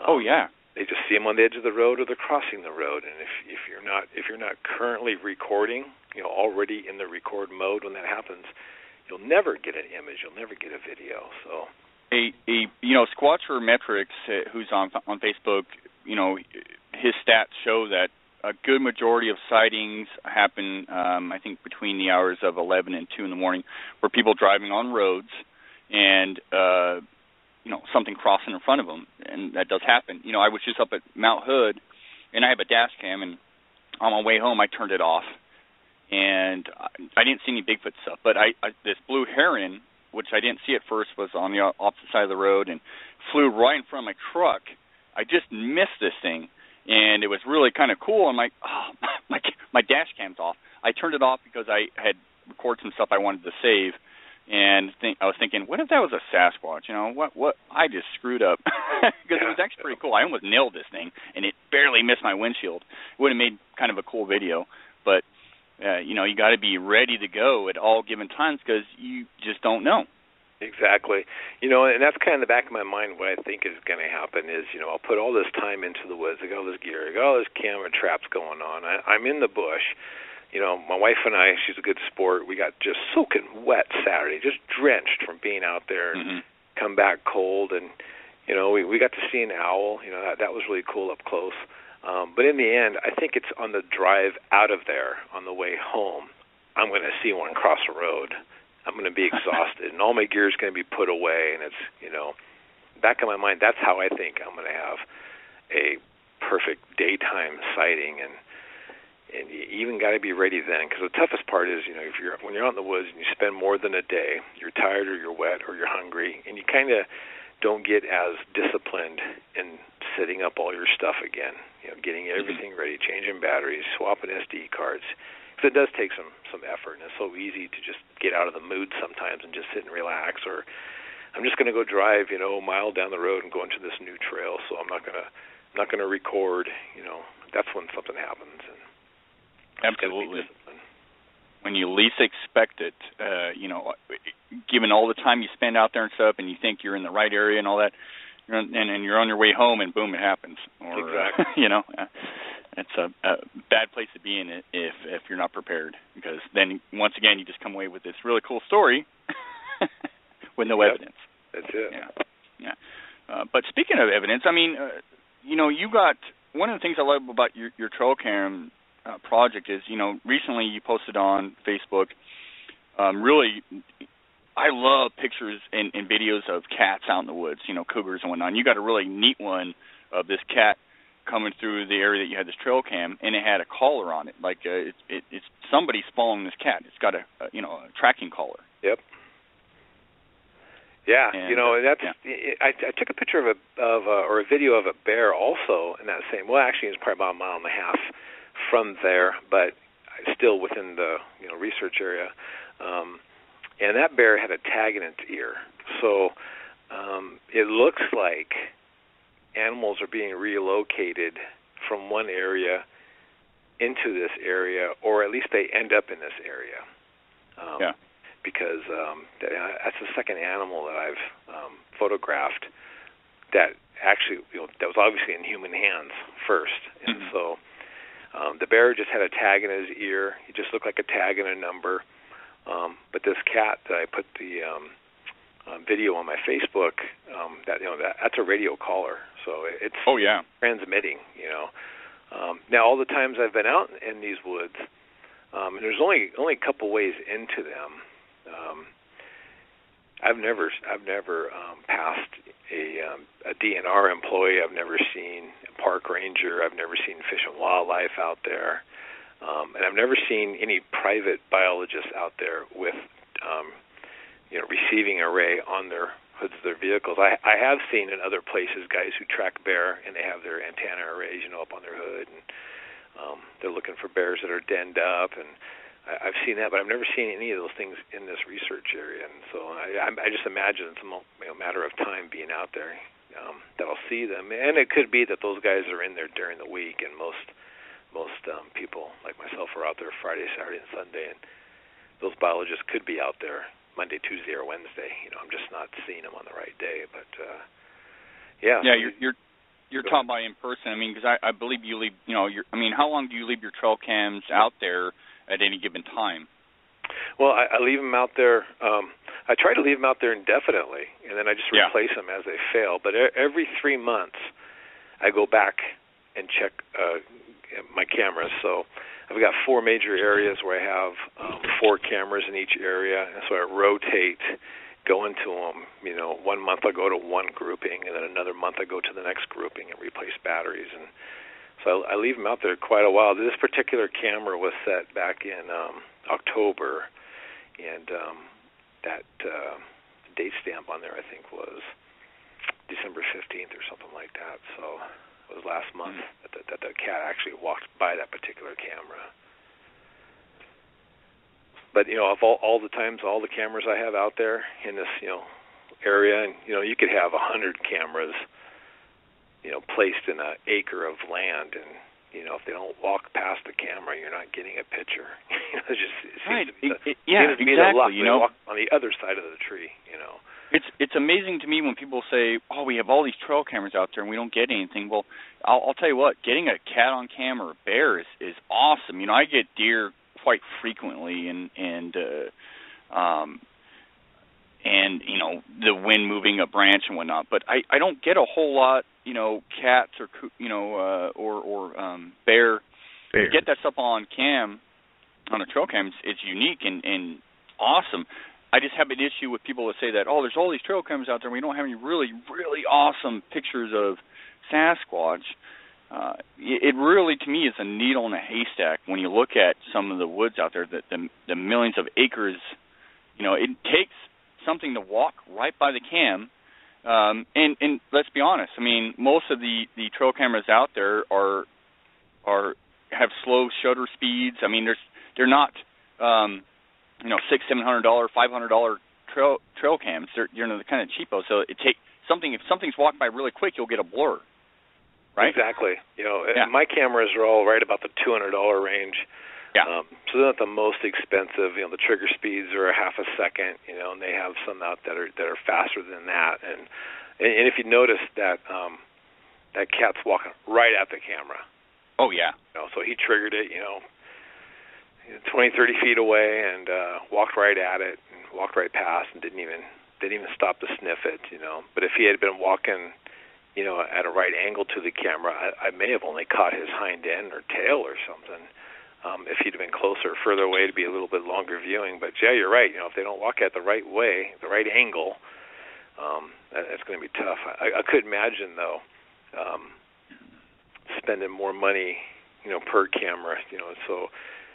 Oh yeah. They just see them on the edge of the road or they're crossing the road, and if you're not currently recording, you know, already in the record mode when that happens, you'll never get an image, you'll never get a video. So you know, Squatcher Metrics, who's on Facebook, you know, his stats show that a good majority of sightings happen, I think, between the hours of 11 and 2 in the morning, where people driving on roads and you know, something crossing in front of them, and that does happen. You know, I was just up at Mount Hood, and I have a dash cam, and on my way home I turned it off, and I didn't see any Bigfoot stuff, but this blue heron, which I didn't see at first, was on the opposite side of the road and flew right in front of my truck. I just missed this thing, and it was really kind of cool. I'm like, oh, my dash cam's off. I turned it off because I had recorded some stuff I wanted to save. And I was thinking, what if that was a Sasquatch? You know, what? I just screwed up because it was actually pretty cool. I almost nailed this thing, and it barely missed my windshield. It would have made kind of a cool video, but you know, you got to be ready to go at all given times because you just don't know. Exactly. You know, and that's kind of in the back of my mind. What I think is going to happen is, you know, I'll put all this time into the woods. I got all this gear. I got all this camera traps going on. I'm in the bush. You know, my wife and I, she's a good sport. We got just soaking wet Saturday, just drenched from being out there and come back cold. And, you know, we got to see an owl. You know, that was really cool up close. But in the end, I think it's on the drive out of there, on the way home, I'm going to see one cross the road. I'm going to be exhausted, and all my gear is going to be put away. And it's, you know, back in my mind, that's how I think I'm going to have a perfect daytime sighting. And you even got to be ready then, because the toughest part is, you know, when you're out in the woods and you spend more than a day, you're tired or you're wet or you're hungry, and you kind of don't get as disciplined in setting up all your stuff again, you know, getting everything ready, changing batteries, swapping SD cards. Because it does take some effort, and it's so easy to just get out of the mood sometimes and just sit and relax, or I'm just going to go drive, you know, a mile down the road and go into this new trail, so I'm not going to record, you know. That's when something happens. And absolutely. When you least expect it, you know, given all the time you spend out there and stuff, and you think you're in the right area and all that, and you're on your way home, and boom, it happens. Or, exactly. You know, it's a bad place to be in it if you're not prepared, because then once again you just come away with this really cool story with no evidence. That's it. Yeah. But speaking of evidence, I mean, you know, you got one of the things I love about your trail cam project is, you know, recently you posted on Facebook, really, I love pictures and videos of cats out in the woods, you know, cougars and whatnot. And you got a really neat one of this cat coming through the area that you had this trail cam, and it had a collar on it. Like, it's somebody's following this cat. It's got a tracking collar. Yep. Yeah, and, you know, I took a picture of a video of a bear also in that same, well, actually it's probably about a mile and a half from there, but still within the, you know, research area. And that bear had a tag in its ear. So it looks like animals are being relocated from one area into this area, or at least they end up in this area. Because that's the second animal that I've photographed that actually, that was obviously in human hands first. And so the bear just had a tag in his ear. He just looked like a tag and a number. But this cat that I put the video on my Facebook, that's a radio caller. So it's transmitting, Now, all the times I've been out in these woods, and there's only a couple ways into them. I've never passed a DNR employee. I've never seen a park ranger. I've never seen Fish and Wildlife out there, and I've never seen any private biologists out there with receiving array on their hoods of their vehicles. I have seen in other places guys who track bear and they have their antenna arrays, up on their hood, and they're looking for bears that are denned up, and I've seen that, but I've never seen any of those things in this research area. And so I just imagine it's a matter of time being out there that I'll see them. And it could be that those guys are in there during the week, and most people like myself are out there Friday, Saturday, and Sunday, and those biologists could be out there Monday, Tuesday, or Wednesday. I'm just not seeing them on the right day. But you're taught by in person. I mean, because I believe you leave. How long do you leave your trail cams out there at any given time? Well, I leave them out there. I try to leave them out there indefinitely, and then I just replace them as they fail. But every 3 months, I go back and check my cameras. So I've got 4 major areas where I have 4 cameras in each area, and so I rotate going to them. 1 month I go to one grouping, and then another month I go to the next grouping and replace batteries. And so I leave them out there quite a while. This particular camera was set back in October, and that date stamp on there I think was December 15th or something like that. So it was last month that the cat actually walked by that particular camera. But of all the times, all the cameras I have out there in this area, and you could have 100 cameras placed in an acre of land, and if they don't walk past the camera, you're not getting a picture. It seems to be exactly. They walk on the other side of the tree. It's amazing to me when people say, "Oh, we have all these trail cameras out there and we don't get anything." Well, I'll tell you what, getting a cat on camera or bear is awesome. I get deer quite frequently, and the wind moving a branch and whatnot. But I don't get a whole lot, cats or bear. To get that stuff on cam, on a trail cam, it's unique and awesome. I just have an issue with people that say that, there's all these trail cameras out there and we don't have any really, really awesome pictures of Sasquatch. It really, to me, is a needle in a haystack when you look at some of the woods out there, the millions of acres. It takes something to walk right by the cam. And let's be honest, most of the trail cameras out there have slow shutter speeds. They're not $600-700, $500 trail cams. They're kind of cheapo. So it takes something. If something's walked by really quick, you'll get a blur. Right? Exactly. My cameras are all right about the $200 range. Yeah. So they're not the most expensive. The trigger speeds are a half a second. And they have some out that are faster than that. And if you notice that that cat's walking right at the camera. Oh yeah. So he triggered it. 20, 30 feet away, and walked right at it, and walked right past, and didn't even stop to sniff it. But if he had been walking at a right angle to the camera, I may have only caught his hind end or tail or something. If he'd been closer, further away, to be a little bit longer viewing. But yeah, you're right. If they don't walk at the right way, the right angle, that's going to be tough. I could imagine though, spending more money, per camera. So,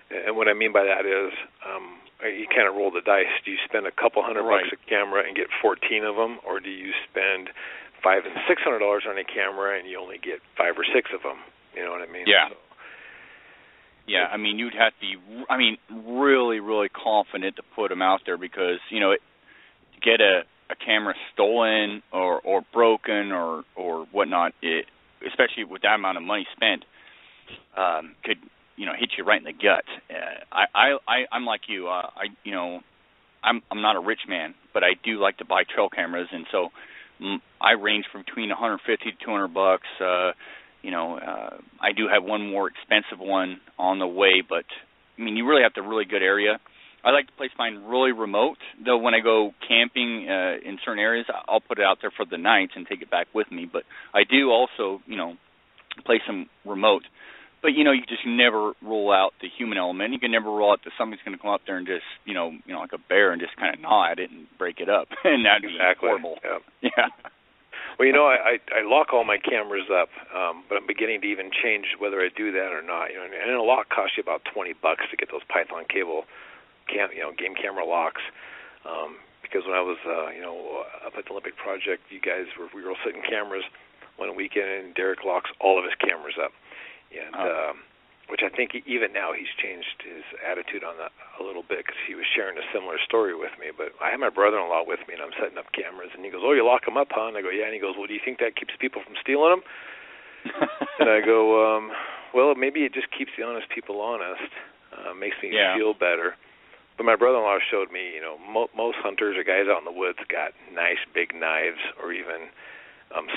and what I mean by that is, you kind of roll the dice. Do you spend a couple $100 bucks a camera and get 14 of them, or do you spend $500 and $600 on a camera and you only get 5 or 6 of them? You know what I mean? Yeah. So, yeah, you'd have to be, really, really confident to put them out there because, to get a camera stolen or broken or whatnot, especially with that amount of money spent, could hit you right in the gut. I'm like you. I'm not a rich man, but I do like to buy trail cameras, and so I range from between $150 to $200. I do have one more expensive one on the way, but I mean, you really have to really good area. I like to place mine really remote, though. When I go camping in certain areas, I'll put it out there for the night and take it back with me. But I do also, place them remote. But you just never rule out the human element. You can never rule out that somebody's going to come up there and just, like a bear, and just kind of gnaw at it and break it up, and that'd be horrible. Yeah. Well, I lock all my cameras up, but I'm beginning to even change whether I do that or not. And a lock costs you about $20 to get those Python cable, game camera locks. Because when I was, up at the Olympic Project, we were all setting cameras one weekend, and Derek locks all of his cameras up, and which I think even now he's changed his attitude on that a little bit, because he was sharing a similar story with me. But I have my brother-in-law with me, and I'm setting up cameras, and he goes, "Oh, you lock them up, huh?" And I go, "Yeah." And he goes, "Well, do you think that keeps people from stealing them?" And I go, well, maybe it just keeps the honest people honest. Makes me feel better. But my brother-in-law showed me, most hunters or guys out in the woods got nice big knives, or even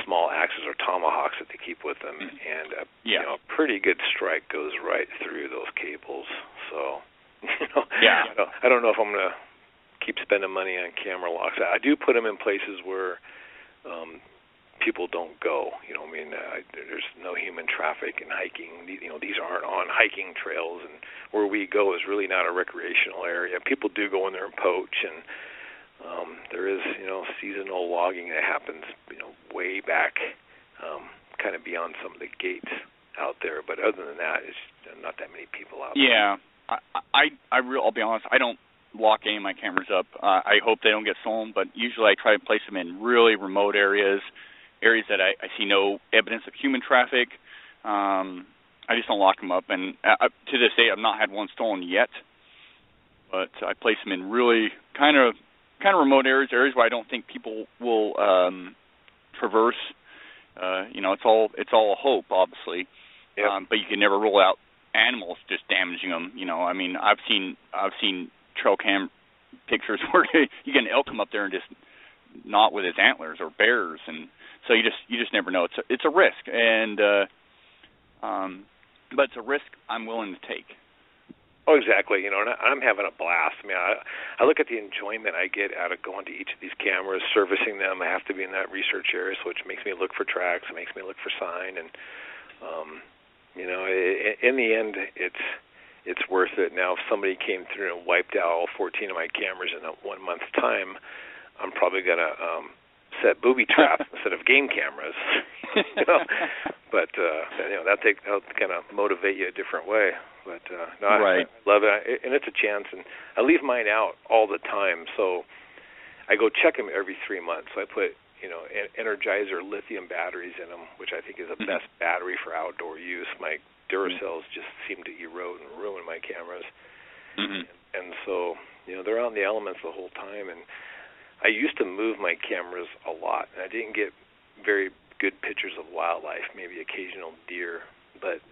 small axes or tomahawks that they keep with them, and a pretty good strike goes right through those cables. So, I don't know if I'm going to keep spending money on camera locks. I do put them in places where people don't go. There's no human traffic in hiking. These aren't on hiking trails, and where we go is really not a recreational area. People do go in there and poach, and there is, seasonal logging that happens, way back, kind of beyond some of the gates out there. But other than that, it's not that many people out there. Yeah, I'll be honest, I don't lock any of my cameras up. I hope they don't get stolen, but usually I try to place them in really remote areas that I see no evidence of human traffic. I just don't lock them up, and to this day, I've not had one stolen yet. But I place them in really kind of remote areas where I don't think people will traverse. It's all a hope, obviously. Yep. But you can never rule out animals just damaging them. I mean, I've seen trail cam pictures where you get an elk come up there and just knot with his antlers, or bears, and so you just never know. It's a risk, and but it's a risk I'm willing to take. Oh, exactly. And I'm having a blast. I mean, I look at the enjoyment I get out of going to each of these cameras, servicing them. I have to be in that research area, so which makes me look for tracks. It makes me look for sign, and in the end, it's worth it. Now, if somebody came through and wiped out all 14 of my cameras in a 1 month's time, I'm probably gonna set booby traps instead of game cameras. But that'll kind of motivate you a different way. But right. I love it, and it's a chance. And I leave mine out all the time, so I go check them every 3 months. So I put Energizer lithium batteries in them, which I think is the best battery for outdoor use. My Duracells just seem to erode and ruin my cameras, and so they're out in the elements the whole time. And I used to move my cameras a lot, and I didn't get very good pictures of wildlife, maybe occasional deer. But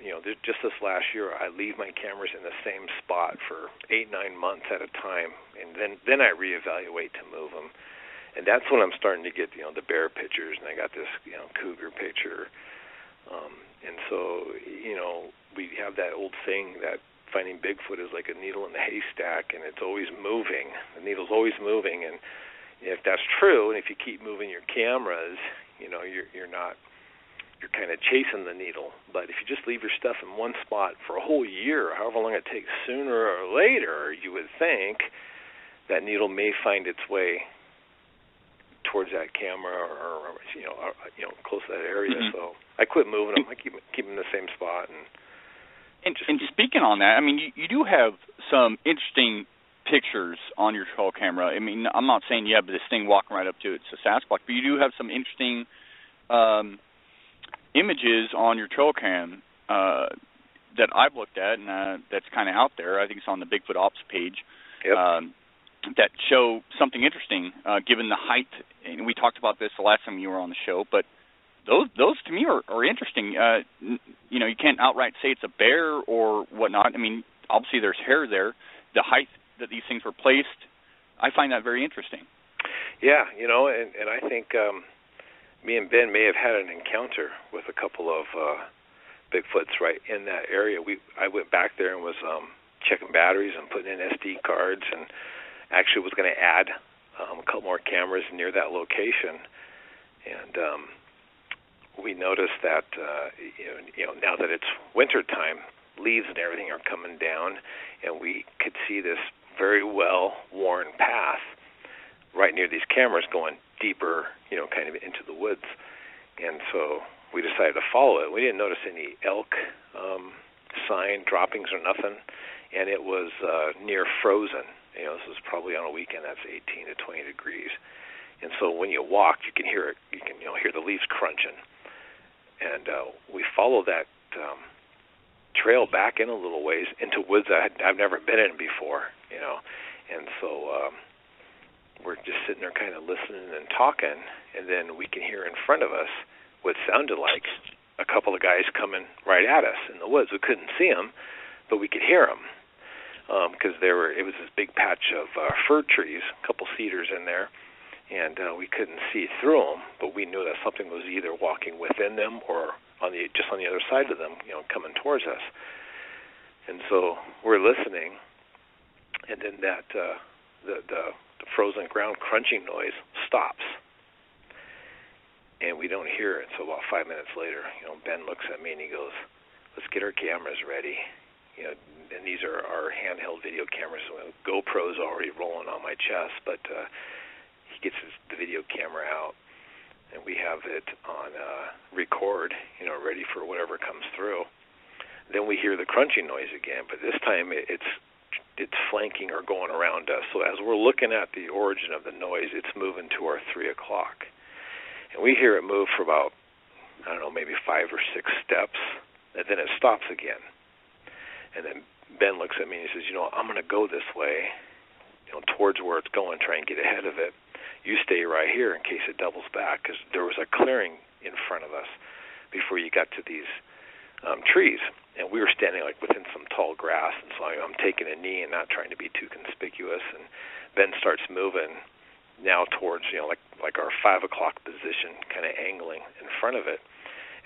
just this last year, I leave my cameras in the same spot for 8-9 months at a time, and then I reevaluate to move them. And that's when I'm starting to get the bear pictures, and I got this cougar picture. And so we have that old saying that finding Bigfoot is like a needle in the haystack, and it's always moving. The needle's always moving, and if that's true, and if you keep moving your cameras, you're kind of chasing the needle. But if you just leave your stuff in one spot for a whole year, however long it takes, sooner or later, you would think that needle may find its way towards that camera, or close to that area. So I quit moving them. I keep them in the same spot. And speaking on that, I mean, you do have some interesting pictures on your trail camera. I mean, I'm not saying you have this thing walking right up to it. It's a Sasquatch, but you do have some interesting images on your trail cam that I've looked at, and that's kind of out there. I think it's on the Bigfoot Ops page. Yep. That show something interesting, given the height. And we talked about this the last time you were on the show, but those to me are interesting. You know, you can't outright say it's a bear or whatnot. I mean, obviously there's hair there. The height that these things were placed, I find that very interesting. Yeah, you know, and I think me and Ben may have had an encounter with a couple of Bigfoots right in that area. I went back there and was checking batteries and putting in SD cards, and actually was going to add a couple more cameras near that location. And we noticed that you know now that it's winter time, leaves and everything are coming down, and we could see this very well worn path right near these cameras going deeper, you know, kind of into the woods. And so we decided to follow it. We didn't notice any elk sign droppings or nothing, and it was near frozen. You know, this was probably on a weekend that's 18 to 20 degrees. And so when you walk, you can hear it. You can hear the leaves crunching. And we followed that trail back in a little ways into woods I've never been in before. You know, and so we're just sitting there kind of listening and talking, and then we can hear in front of us what sounded like a couple of guys coming right at us in the woods. We couldn't see them, but we could hear them because it was this big patch of fir trees, a couple cedars in there, and we couldn't see through them, but we knew that something was either walking within them or just on the other side of them, you know, coming towards us. And so we're listening, and then that the frozen ground crunching noise stops, and we don't hear it. So about 5 minutes later, you know, Ben looks at me and he goes, "Let's get our cameras ready." You know, and these are our handheld video cameras. So GoPro's already rolling on my chest, but he gets the video camera out, and we have it on record, you know, ready for whatever comes through. Then we hear the crunching noise again, but this time it's flanking or going around us. So as we're looking at the origin of the noise, it's moving to our 3 o'clock. And we hear it move for about, I don't know, maybe 5 or 6 steps, and then it stops again. And then Ben looks at me and he says, "You know, I'm going to go this way, you know, towards where it's going, try and get ahead of it. You stay right here in case it doubles back," because there was a clearing in front of us before you got to these trees. And we were standing like within some tall grass, and so I'm taking a knee and not trying to be too conspicuous. And Ben starts moving now towards, you know, like our 5 o'clock position, kind of angling in front of it.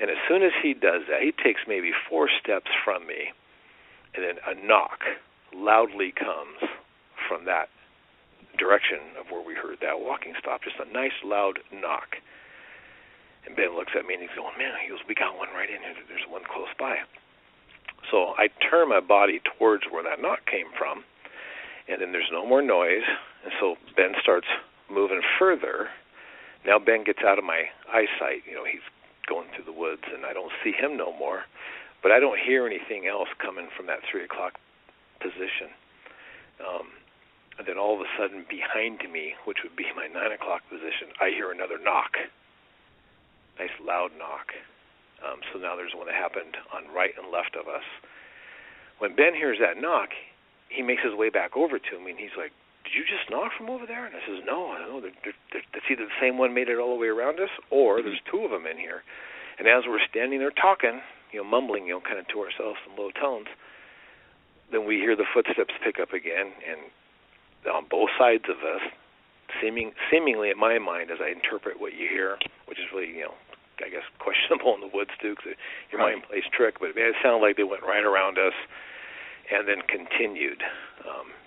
And as soon as he does that, he takes maybe 4 steps from me, and then a knock loudly comes from that direction of where we heard that walking stop, just a nice loud knock. And Ben looks at me and he's going, "Man," he goes, "we got one right in here. There's one close by." So I turn my body towards where that knock came from, and then there's no more noise, and so Ben starts moving further. Now Ben gets out of my eyesight. You know, he's going through the woods, and I don't see him no more, but I don't hear anything else coming from that 3 o'clock position. And then all of a sudden behind me, which would be my 9 o'clock position, I hear another knock. Nice loud knock. So now there's one that happened on right and left of us. When Ben hears that knock, he makes his way back over to me, and he's like, "Did you just knock from over there?" And I says, "No, that's either the same one made it all the way around us, or there's 2 of them in here." And as we're standing there talking, you know, mumbling, you know, kind of to ourselves in low tones, then we hear the footsteps pick up again, and on both sides of us, seemingly in my mind, as I interpret what you hear, which is really, you know, I guess questionable in the woods too, because your mind plays trick, but it sounded like they went right around us and then continued,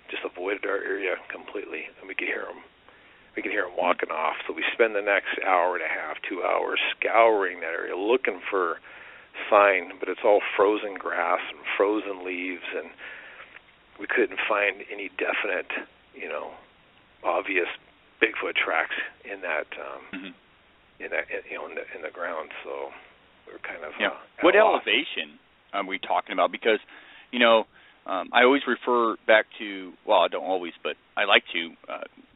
just avoided our area completely, and we could hear them walking off. So we spend the next hour and a half, 2 hours scouring that area, looking for sign, but it's all frozen grass and frozen leaves, and we couldn't find any definite, you know, obvious Bigfoot tracks in that, in the ground. So we were kind of what elevation are we talking about? Because, you know, I always refer back to, well, I don't always, but I like to,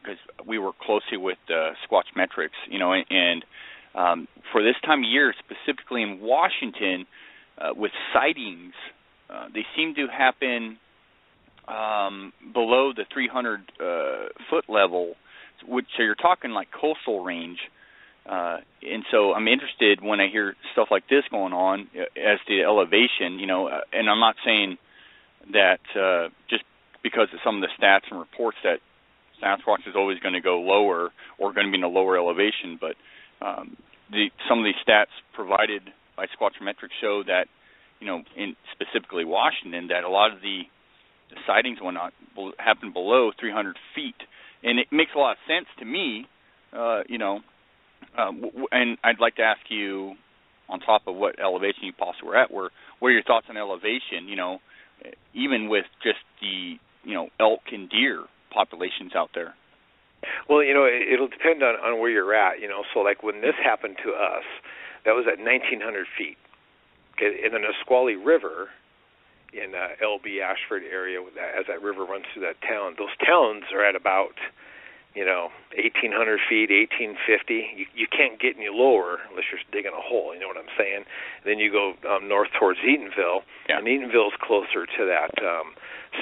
because we work closely with Sasquatch metrics, you know, and for this time of year, specifically in Washington, with sightings, they seem to happen below the 300 foot level, which, so you're talking like coastal range. And so I'm interested when I hear stuff like this going on as to elevation, and I'm not saying that just because of some of the stats and reports that Sasquatch is always going to go lower or going to be in a lower elevation, but some of these stats provided by Squatchometrics show that, in specifically Washington, that a lot of the sightings and whatnot happen below 300 feet. And it makes a lot of sense to me, and I'd like to ask you, on top of what elevation you possibly were at, what are your thoughts on elevation, even with just the, elk and deer populations out there? Well, it'll depend on where you're at, So, like, when this happened to us, that was at 1,900 feet. Okay, in the Nisqually River in LB Ashford area, as that river runs through that town, those towns are at about 1,800 feet, 1,850. You can't get any lower unless you're digging a hole, you know what I'm saying? And then you go north towards Eatonville, and Eatonville's closer to that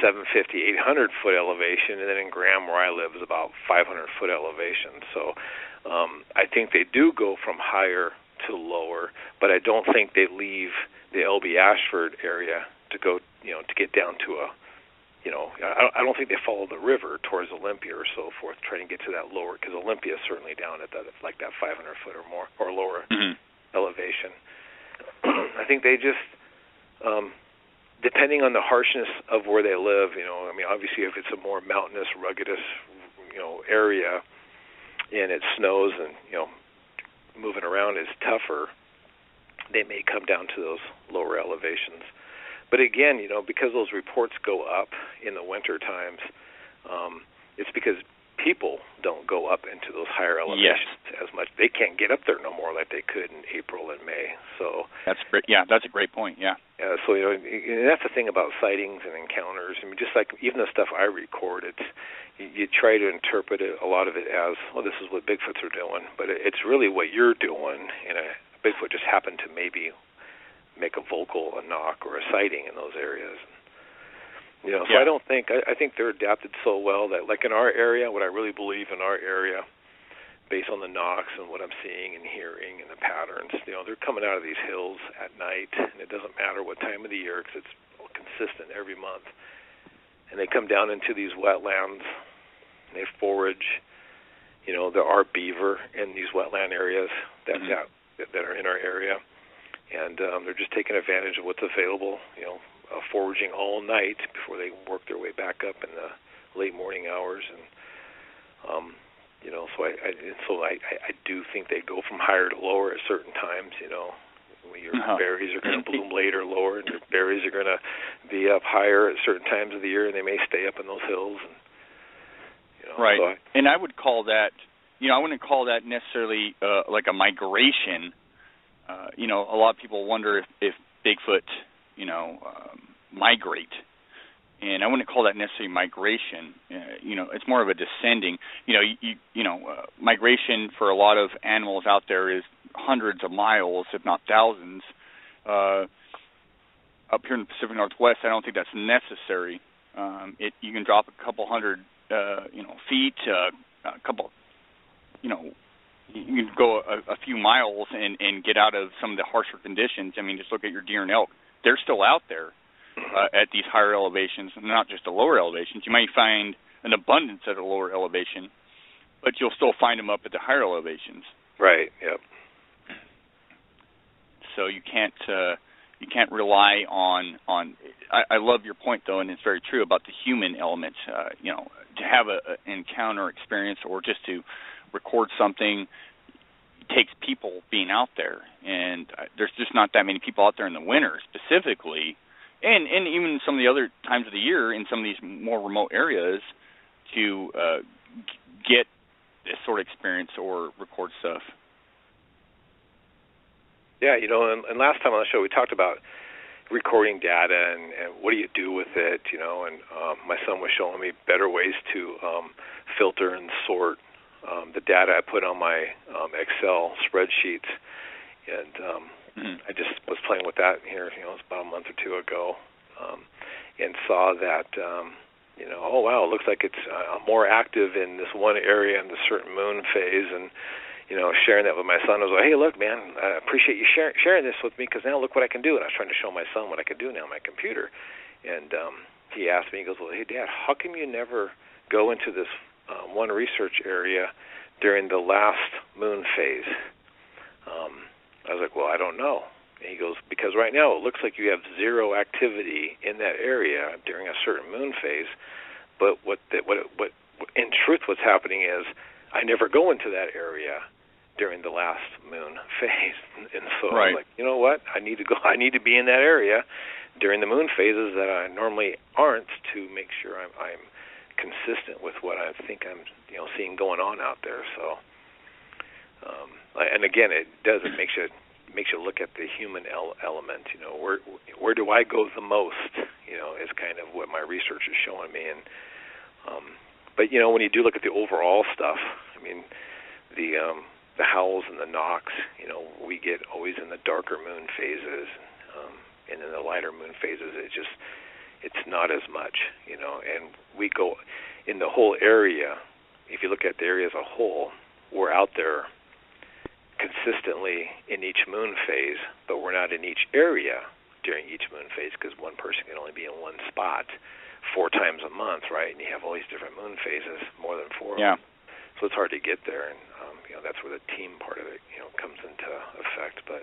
750, 800-foot elevation, and then in Graham, where I live, is about 500-foot elevation. So I think they do go from higher to lower, but I don't think they leave the LB Ashford area to go, to get down to a, I don't think they follow the river towards Olympia or so forth, trying to get to that lower, because Olympia is certainly down at that 500-foot or more or lower elevation. I think they just, depending on the harshness of where they live, obviously if it's a more mountainous, ruggedous, area, and it snows and moving around is tougher, they may come down to those lower elevations. But again, because those reports go up in the winter times, it's because people don't go up into those higher elevations as much. They can't get up there no more like they could in April and May. So that's a great point. Yeah. So and that's the thing about sightings and encounters. I mean, just like even the stuff I record, you try to interpret it, a lot of it as, well, this is what Bigfoots are doing, but it's really what you're doing. And a Bigfoot just happened to maybe make a vocal, a knock, or a sighting in those areas. So I think they're adapted so well that, like in our area, what I really believe in our area, based on the knocks and what I'm seeing and hearing and the patterns, they're coming out of these hills at night, and it doesn't matter what time of the year because it's consistent every month. And they come down into these wetlands, and they forage. There are beaver in these wetland areas that are in our area. And they're just taking advantage of what's available, foraging all night before they work their way back up in the late morning hours. And, so I do think they go from higher to lower at certain times, Your berries are going to bloom later, lower, and your berries are going to be up higher at certain times of the year, and they may stay up in those hills. And, right. So and I would call that, I wouldn't call that necessarily like a migration. A lot of people wonder if Bigfoot, migrate, and I wouldn't call that necessarily migration. It's more of a descending. Migration for a lot of animals out there is hundreds of miles, if not thousands. Up here in the Pacific Northwest, I don't think that's necessary. You can drop a couple hundred, feet, a couple, you can go a few miles and get out of some of the harsher conditions. I mean, just look at your deer and elk. They're still out there at these higher elevations, not just the lower elevations. You might find an abundance at a lower elevation, but you'll still find them up at the higher elevations. Right, yep. So you can't rely on I love your point, though, and it's very true about the human elements. To have an encounter experience or just to record something takes people being out there, and there's just not that many people out there in the winter specifically, and even some of the other times of the year in some of these more remote areas to get this sort of experience or record stuff. Yeah, and last time on the show we talked about recording data and what do you do with it, and my son was showing me better ways to filter and sort the data I put on my Excel spreadsheets, and I just was playing with that here, it was about a month or two ago, and saw that, oh wow, it looks like it's more active in this one area in the certain moon phase, and sharing that with my son. I was like, hey, look, man, I appreciate you sharing this with me, because now look what I can do. And I was trying to show my son what I could do now on my computer. And he asked me, he goes, well, hey, Dad, how come you never go into this one research area during the last moon phase? I was like, well, I don't know. And he goes, because right now it looks like you have zero activity in that area during a certain moon phase. But what in truth what's happening is I never go into that area during the last moon phase. And so I was like, you know what? I need to go. I need to be in that area during the moon phases that I normally aren't, to make sure I'm consistent with what I think I'm seeing going on out there. So. And again, it makes you look at the human element. Where do I go the most? Is kind of what my research is showing me. And but when you do look at the overall stuff, I mean, the howls and the knocks, we get always in the darker moon phases, and in the lighter moon phases, it's not as much. And we go in the whole area. If you look at the area as a whole, we're out there consistently in each moon phase, but we're not in each area during each moon phase, because one person can only be in one spot 4 times a month, right? And you have all these different moon phases, more than 4 of them. So it's hard to get there, and that's where the team part of it comes into effect. But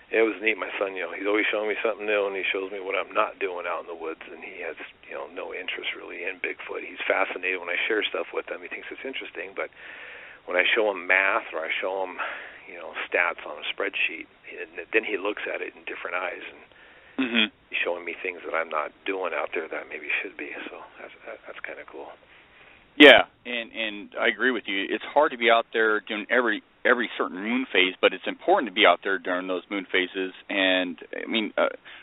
it was neat. My son, he's always showing me something new, and he shows me what I'm not doing out in the woods, and he has no interest really in Bigfoot. He's fascinated when I share stuff with him. He thinks it's interesting, but when I show him math or I show him stats on a spreadsheet, then he looks at it in different eyes, and he's showing me things that I'm not doing out there that maybe should be. So that's kind of cool. Yeah, and I agree with you. It's hard to be out there during every certain moon phase, but it's important to be out there during those moon phases. And I mean,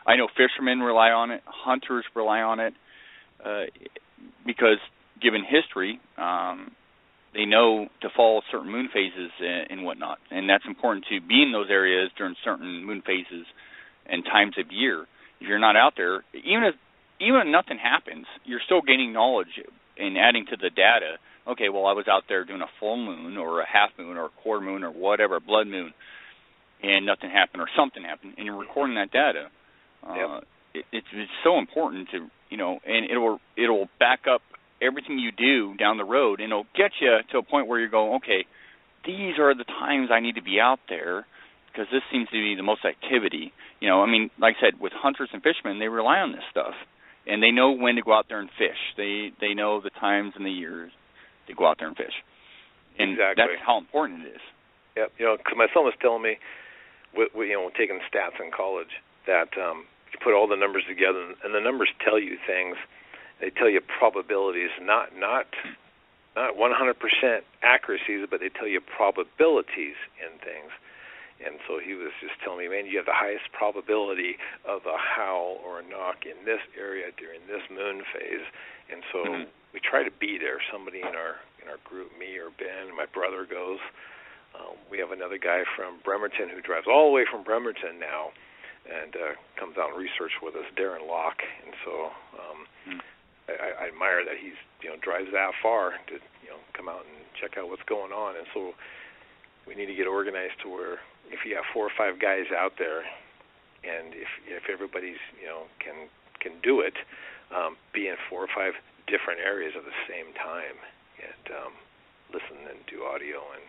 I know fishermen rely on it, hunters rely on it, because given history, they know to follow certain moon phases and whatnot, and that's important to be in those areas during certain moon phases and times of year. If you're not out there, even if nothing happens, you're still gaining knowledge and adding to the data. Okay, well, I was out there doing a full moon or a half moon or a quarter moon or whatever, a blood moon, and nothing happened or something happened, and you're recording that data. It's so important to and it'll back up everything you do down the road, and it'll get you to a point where you're going, okay, these are the times I need to be out there because this seems to be the most activity. I mean, like I said, with hunters and fishermen, they rely on this stuff, and they know when to go out there and fish. They know the times and the years to go out there and fish, and that's how important it is. Yep. Because my son was telling me, taking stats in college, that you put all the numbers together, and the numbers tell you things. They tell you probabilities, not 100% accuracies, but they tell you probabilities in things. And so he was just telling me, man, you have the highest probability of a howl or a knock in this area during this moon phase. And so we try to be there. Somebody in our group, me or Ben, my brother goes. We have another guy from Bremerton who drives all the way from Bremerton now and comes out and research with us, Darren Locke. And so I admire that he's drives that far to come out and check out what's going on. And so we need to get organized to where if you have 4 or 5 guys out there, and if everybody's can do it, be in 4 or 5 different areas at the same time, and listen and do audio and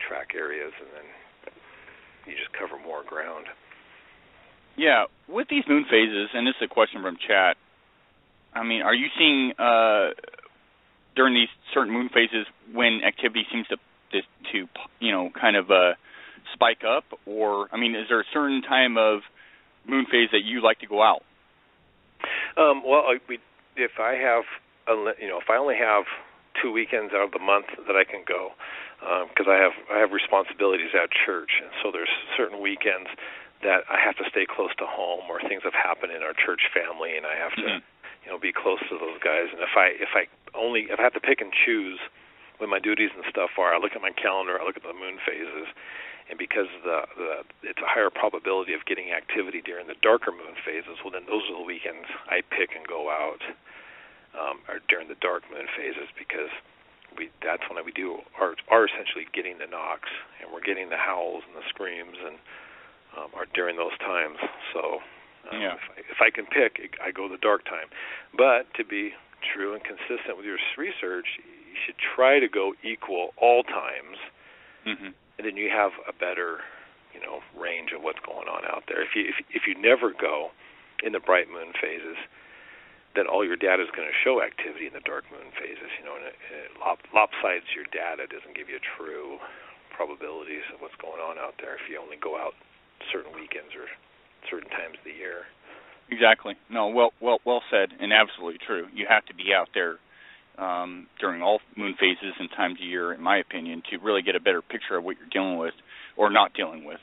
track areas, and then you just cover more ground. Yeah, with these moon phases, and this is a question from chat. I mean, are you seeing during these certain moon phases when activity seems to kind of spike up, or I mean, is there a certain time of moon phase that you like to go out? If I have, if I only have 2 weekends out of the month that I can go, because I have responsibilities at church, and so there's certain weekends that I have to stay close to home, or things have happened in our church family, and I have to, be close to those guys. And if I have to pick and choose when my duties and stuff are, I look at my calendar, I look at the moon phases, and because it's a higher probability of getting activity during the darker moon phases, well, then those are the weekends I pick and go out, or during the dark moon phases, because that's when we are essentially getting the knocks, and we're getting the howls and the screams, and are during those times. So if I can pick, I go the dark time. But to be true and consistent with your research, you should try to go equal all times, and then you have a better, range of what's going on out there. If you never go in the bright moon phases, then all your data is going to show activity in the dark moon phases, and it lopsides your data, doesn't give you true probabilities of what's going on out there if you only go out certain weekends or certain times of the year. Exactly. No, well said, and absolutely true. You have to be out there during all moon phases and times of year, in my opinion, to really get a better picture of what you're dealing with or not dealing with.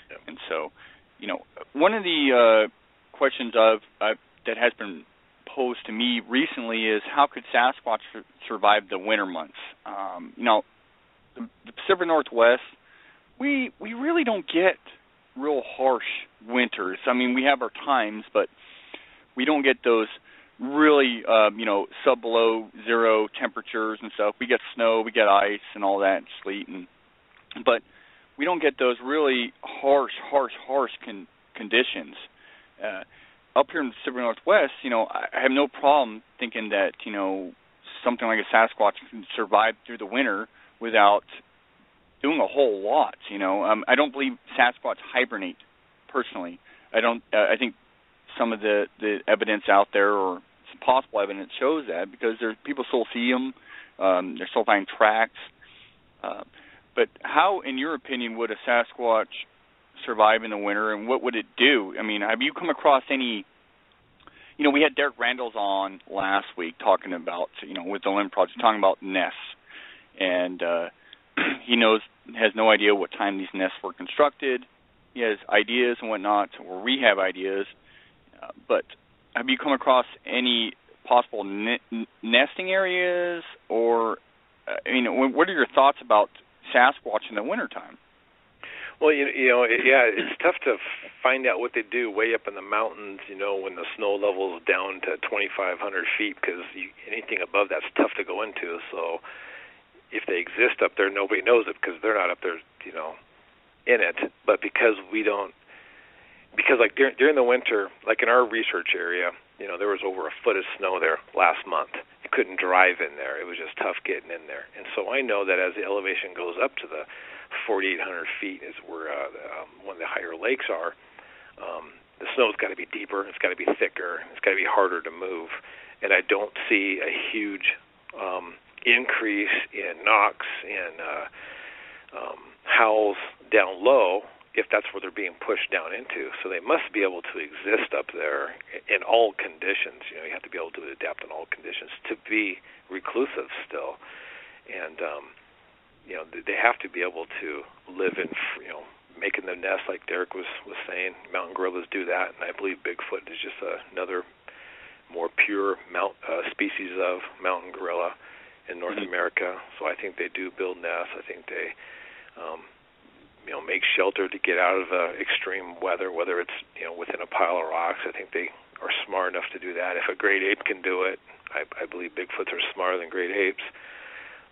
Yep. And so, one of the questions that has been posed to me recently is, how could Sasquatch survive the winter months? The Pacific Northwest, we really don't get real harsh winters. I mean, we have our times, but we don't get those really, sub-below zero temperatures and stuff. We get snow, we get ice and all that, and sleet, but we don't get those really harsh conditions. Up here in the Pacific Northwest, I have no problem thinking that, something like a Sasquatch can survive through the winter without doing a whole lot, I don't believe Sasquatch hibernate, personally. I think some of the evidence out there, or some possible evidence, shows that, because people still see them, they're still finding tracks. But how, in your opinion, would a Sasquatch survive in the winter, and what would it do? I mean, have you come across any, we had Derek Randalls on last week talking about, with the Limb Project, talking about nests, and he has no idea what time these nests were constructed. He has ideas and whatnot, or we have ideas, but have you come across any possible nesting areas, or, what are your thoughts about Sasquatch in the wintertime? Well, it's tough to find out what they do way up in the mountains, when the snow level is down to 2,500 feet, because anything above that's tough to go into. So if they exist up there, nobody knows it, because they're not up there, in it. But because like during the winter, like in our research area, there was over a foot of snow there last month. You couldn't drive in there. It was just tough getting in there. And so I know that as the elevation goes up to the 4,800 feet is where one of the higher lakes are, the snow's got to be deeper, it's got to be thicker, it's got to be harder to move. And I don't see a huge increase in knocks and howls down low if that's where they're being pushed down into. So they must be able to exist up there in all conditions. You have to be able to adapt in all conditions to be reclusive still. And they have to be able to live in, making the nest like Derek was saying. Mountain gorillas do that, and I believe Bigfoot is just another more pure species of mountain gorilla in North America. So I think they do build nests. I think they, make shelter to get out of extreme weather, whether it's, within a pile of rocks. I think they are smart enough to do that. If a great ape can do it, I believe Bigfoots are smarter than great apes.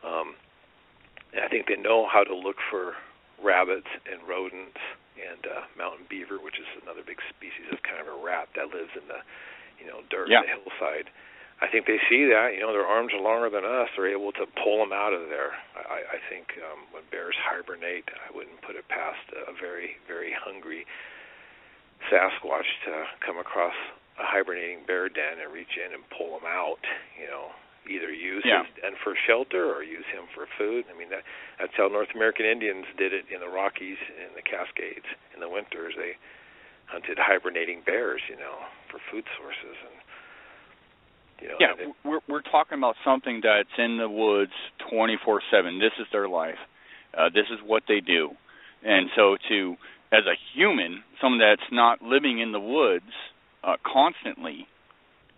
And I think they know how to look for rabbits and rodents and mountain beaver, which is another big species of kind of a rat that lives in the, dirt and the hillside. I think they see that. Their arms are longer than us. They're able to pull them out of there. I think when bears hibernate, I wouldn't put it past a very, very hungry Sasquatch to come across a hibernating bear den and reach in and pull them out, either use his den for shelter or use him for food. I mean, that's how North American Indians did it in the Rockies and the Cascades. In the winters, they hunted hibernating bears, for food sources. And we're talking about something that's in the woods 24/7. This is their life. This is what they do. And so as a human, someone that's not living in the woods constantly,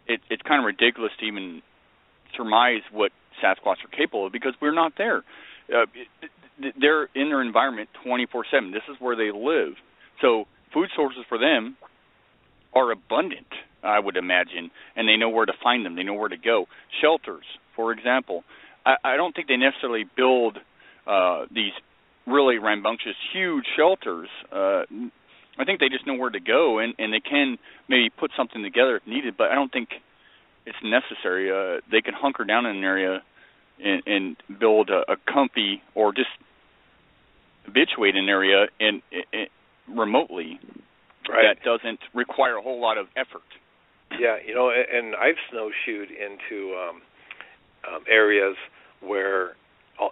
it's kind of ridiculous to even surmise what Sasquatch are capable of, because we're not there. They're in their environment 24/7. This is where they live. So food sources for them are abundant, I would imagine, and they know where to find them. They know where to go. Shelters, for example. I don't think they necessarily build these really rambunctious, huge shelters. I think they just know where to go, and they can maybe put something together if needed, but I don't think it's necessary. They can hunker down in an area and build a comfy or just habituate an area in remotely that doesn't require a whole lot of effort. Yeah, and I've snowshoed into areas where,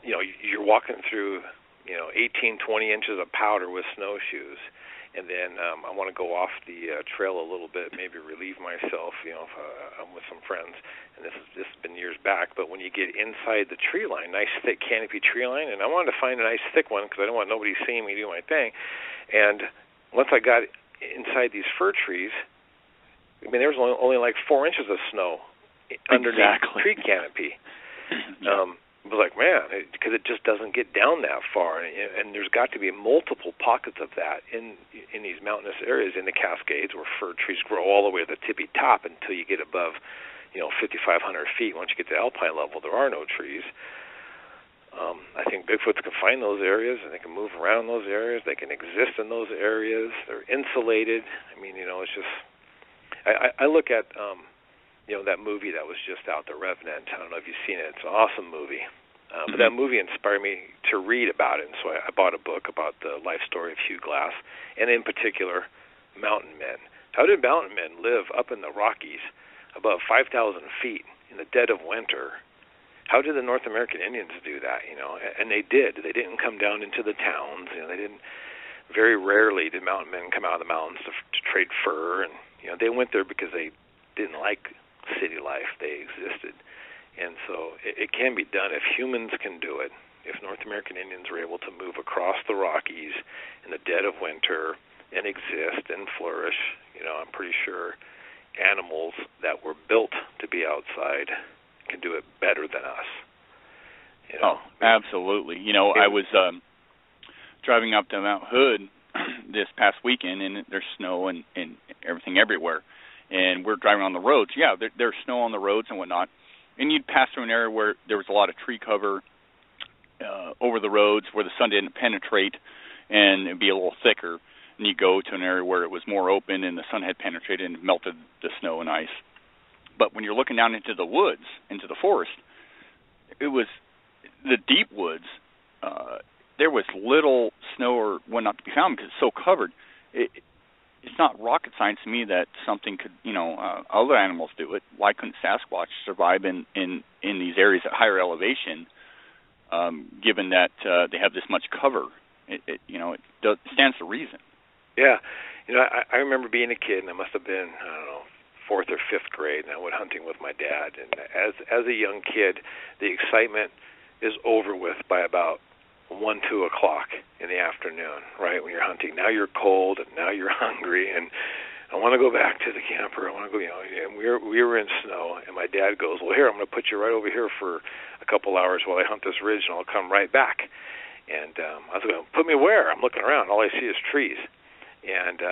you're walking through, 18, 20 inches of powder with snowshoes, and then I want to go off the trail a little bit, maybe relieve myself, if I'm with some friends, and this has been years back, but when you get inside the tree line, nice thick canopy tree line, and I wanted to find a nice thick one because I don't want nobody seeing me do my thing, and once I got inside these fir trees, there was only like 4 inches of snow underneath the tree canopy. I was like, man, because it just doesn't get down that far, and there's got to be multiple pockets of that in these mountainous areas in the Cascades where fir trees grow all the way to the tippy top until you get above, 5,500 feet. Once you get to alpine level, there are no trees. I think Bigfoots can find those areas, and they can move around those areas. They can exist in those areas. They're insulated. It's just, I look at that movie that was just out, The Revenant. I don't know if you've seen it. It's an awesome movie. But that movie inspired me to read about it, and so I bought a book about the life story of Hugh Glass, and in particular, mountain men. How did mountain men live up in the Rockies above 5,000 feet in the dead of winter? How did the North American Indians do that, And they did. They didn't come down into the towns. They didn't. Very rarely did mountain men come out of the mountains to trade fur, and, they went there because they didn't like city life. They existed. And so it can be done if humans can do it. If North American Indians were able to move across the Rockies in the dead of winter and exist and flourish, I'm pretty sure animals that were built to be outside can do it better than us. Oh, absolutely. I was driving up to Mount Hood this past weekend, and there's snow and everything everywhere. And we're driving on the roads. Yeah, there's snow on the roads and whatnot. And you'd pass through an area where there was a lot of tree cover over the roads where the sun didn't penetrate, and it'd be a little thicker. And you go to an area where it was more open and the sun had penetrated and melted the snow and ice. But when you're looking down into the woods, into the forest, it was the deep woods. There was little snow or whatnot to be found because it's so covered. It's not rocket science to me that something could, other animals do it. Why couldn't Sasquatch survive in these areas at higher elevation, given that they have this much cover? It stands to reason. Yeah. I remember being a kid, and I must have been, 4th or 5th grade, and I went hunting with my dad. And as a young kid, the excitement is over with by about 1, 2 o'clock in the afternoon, right, when you're hunting. Now you're cold, and now you're hungry, and I want to go back to the camper. I want to go, and we were in snow, and my dad goes, well, here, I'm going to put you right over here for a couple hours while I hunt this ridge, and I'll come right back. And I was going, put me where? I'm looking around. All I see is trees. And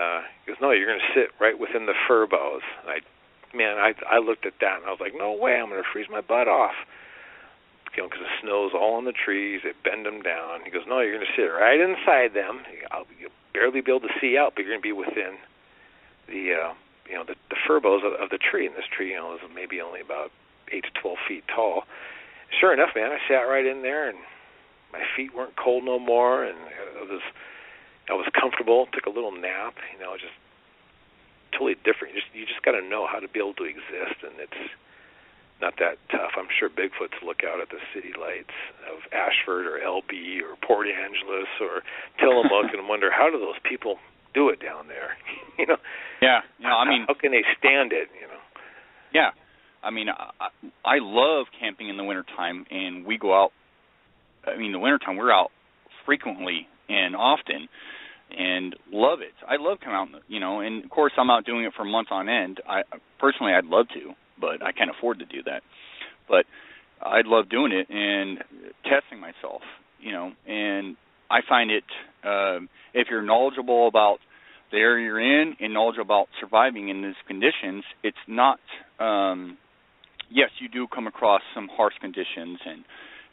he goes, no, you're going to sit right within the fir boughs. And I looked at that, and I was like, no way, I'm going to freeze my butt off. Because the snow's all on the trees, it bend them down. He goes, no, you're going to sit right inside them. You'll barely be able to see out, but you're going to be within the fir boughs of the tree. And this tree, is maybe only about 8 to 12 feet tall. Sure enough, man, I sat right in there, and my feet weren't cold no more, and I was comfortable. Took a little nap, just totally different. You just got to know how to be able to exist, and it's not that tough. I'm sure Bigfoots look out at the city lights of Ashford or LB or Port Angeles or Tillamook and wonder, how do those people do it down there? Yeah. How can they stand it? Yeah. I love camping in the wintertime, and we go out. The wintertime, we're out frequently and often and love it. I love coming out, and of course I'm out doing it for months on end. Personally, I'd love to, but I can't afford to do that. But I'd love doing it and testing myself, and I find it, if you're knowledgeable about the area you're in and knowledgeable about surviving in these conditions, it's not, yes, you do come across some harsh conditions, and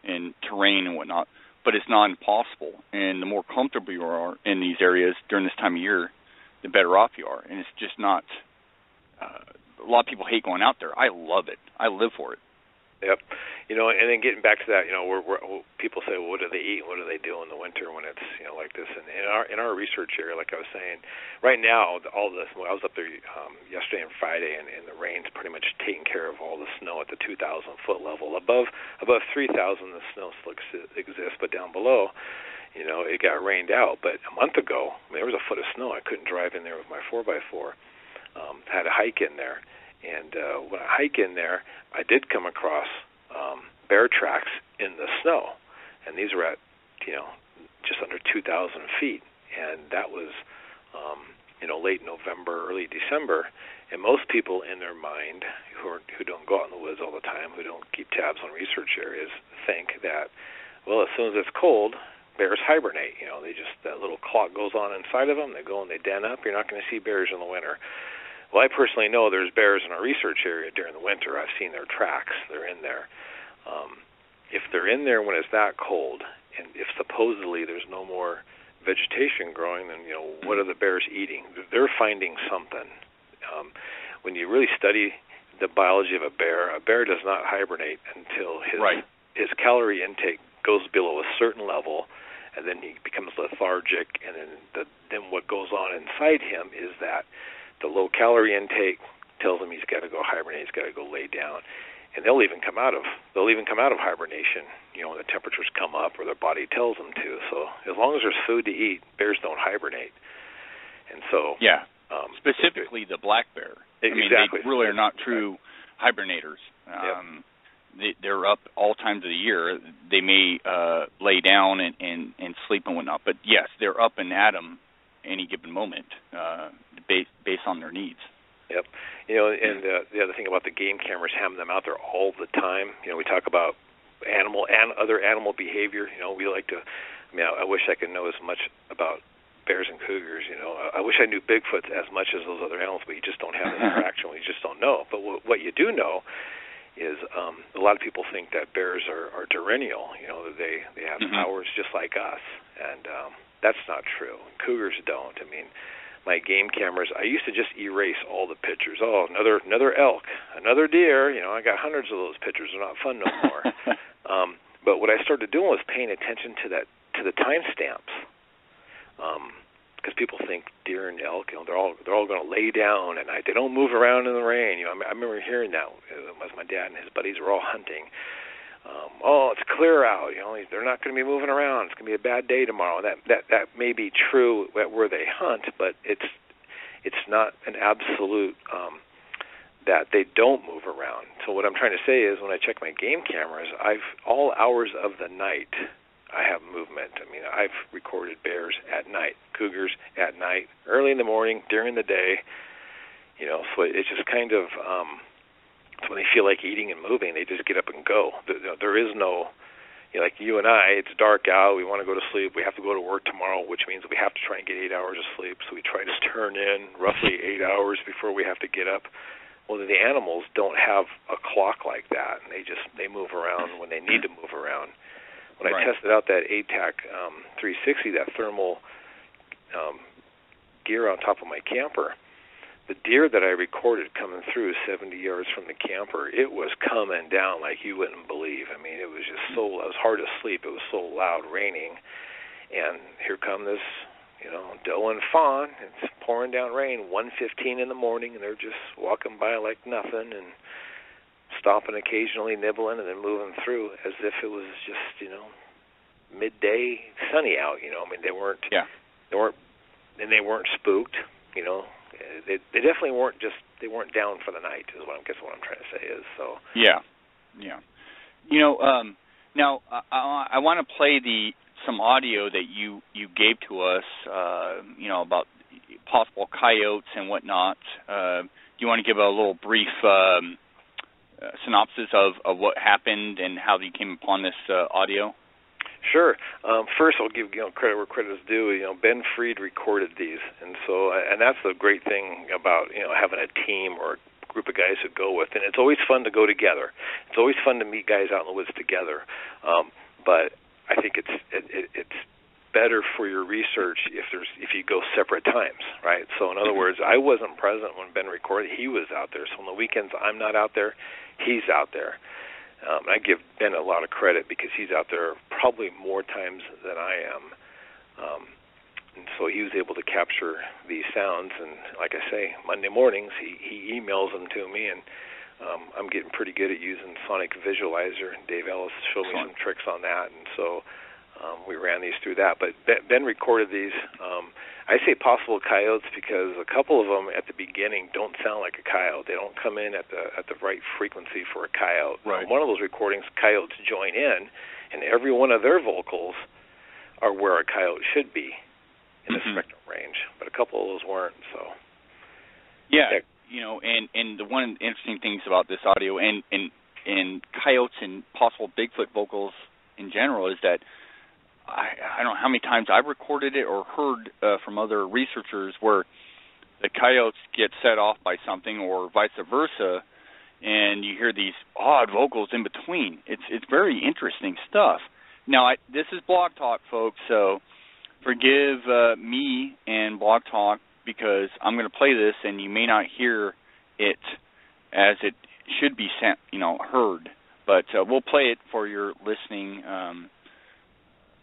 and terrain and whatnot, but it's not impossible. And the more comfortable you are in these areas during this time of year, the better off you are. And it's just not a lot of people hate going out there. I love it. I live for it. Yep. And then getting back to that, we're people say, well, what do they eat? What do they do in the winter when it's like this? And in our research area, like I was saying, right now all this. I was up there yesterday and Friday, and the rain's pretty much taking care of all the snow at the 2,000 foot level. Above 3,000, the snow still exists, but down below, it got rained out. But a month ago, there was a foot of snow. I couldn't drive in there with my 4x4. Had a hike in there. And when I hike in there, I did come across bear tracks in the snow, and these were at just under 2,000 feet, and that was late November, early December. And most people in their mind who don't go out in the woods all the time, who don't keep tabs on research areas, think that, well, as soon as it's cold, bears hibernate. That little clock goes on inside of them. They go and they den up. You're not going to see bears in the winter. Well, I personally know there's bears in our research area during the winter. I've seen their tracks. They're in there. If they're in there when it's that cold, and if supposedly there's no more vegetation growing, then what are the bears eating? They're finding something. When you really study the biology of a bear does not hibernate until his calorie intake goes below a certain level, and then he becomes lethargic. And then what goes on inside him is that the low calorie intake tells him he's got to go hibernate. He's got to go lay down, and they'll even come out of hibernation. When the temperatures come up, or their body tells them to. So as long as there's food to eat, bears don't hibernate. And so specifically the black bear. Exactly. They really are not true hibernators. They're up all times of the year. They may lay down and sleep and whatnot, but yes, they're up and at 'em any given moment, based on their needs. Yep. And the other thing about the game cameras, having them out there all the time. We talk about other animal behavior. We like to. I wish I could know as much about bears and cougars. I wish I knew Bigfoot as much as those other animals, but you just don't have an interaction. You just don't know. But what you do know is a lot of people think that bears are diurnial. That they have hours just like us, and that's not true. Cougars don't. My game cameras, I used to just erase all the pictures. Oh, another elk, another deer. I got hundreds of those pictures. They're not fun no more. But what I started doing was paying attention to the timestamps, because people think deer and elk, they're all going to lay down at night. They don't move around in the rain. I remember hearing that as my dad and his buddies were all hunting. It's clear out. They're not going to be moving around. It's going to be a bad day tomorrow. That may be true where they hunt, but it's not an absolute that they don't move around. So what I'm trying to say is, when I check my game cameras, all hours of the night I have movement. I've recorded bears at night, cougars at night, early in the morning, during the day. So it's just kind of. When they feel like eating and moving, they just get up and go. There is no, like you and I, it's dark out, we want to go to sleep, we have to go to work tomorrow, which means we have to try and get 8 hours of sleep, so we try to turn in roughly 8 hours before we have to get up. Well, the animals don't have a clock like that, and they move around when they need to move around. When I tested out that ATAC 360, that thermal gear on top of my camper, the deer that I recorded coming through 70 yards from the camper, it was coming down like you wouldn't believe. It was just it was hard to sleep. It was so loud, raining. And here come this, doe and fawn. It's pouring down rain, 1:15 in the morning, and they're just walking by like nothing and stopping occasionally, nibbling, and then moving through as if it was just, midday sunny out. They weren't. Yeah. They weren't spooked. They definitely weren't they weren't down for the night, is what I'm trying to say is. So yeah. Now I want to play some audio that you gave to us, about possible coyotes and whatnot. Do you want to give a little brief synopsis of what happened and how you came upon this audio? Sure. First, I'll give credit where credit is due. Ben Freed recorded these, and that's the great thing about having a team or a group of guys who go with, and it's always fun to go together. It's always fun to meet guys out in the woods together. But I think it's better for your research if you go separate times, right? So in other words, I wasn't present when Ben recorded. He was out there. So on the weekends I'm not out there, he's out there. I give Ben a lot of credit because he's out there probably more times than I am. And so he was able to capture these sounds. And like I say, Monday mornings he emails them to me, and I'm getting pretty good at using Sonic Visualizer. Dave Ellis showed me some tricks on that, and so we ran these through that. But Ben recorded these. I say possible coyotes because a couple of them at the beginning don't sound like a coyote. They don't come in at the right frequency for a coyote. Right. One of those recordings, coyotes join in, and every one of their vocals are where a coyote should be in the spectrum range. But a couple of those weren't. So yeah, and the one interesting things about this audio and coyotes and possible Bigfoot vocals in general is that I don't know how many times I've recorded it or heard from other researchers where the coyotes get set off by something or vice versa, and you hear these odd vocals in between. It's very interesting stuff. Now, this is Blog Talk, folks, so forgive me and Blog Talk because I'm going to play this and you may not hear it as it should be heard, but we'll play it for your listening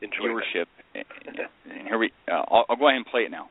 viewership. And here I'll go ahead and play it now.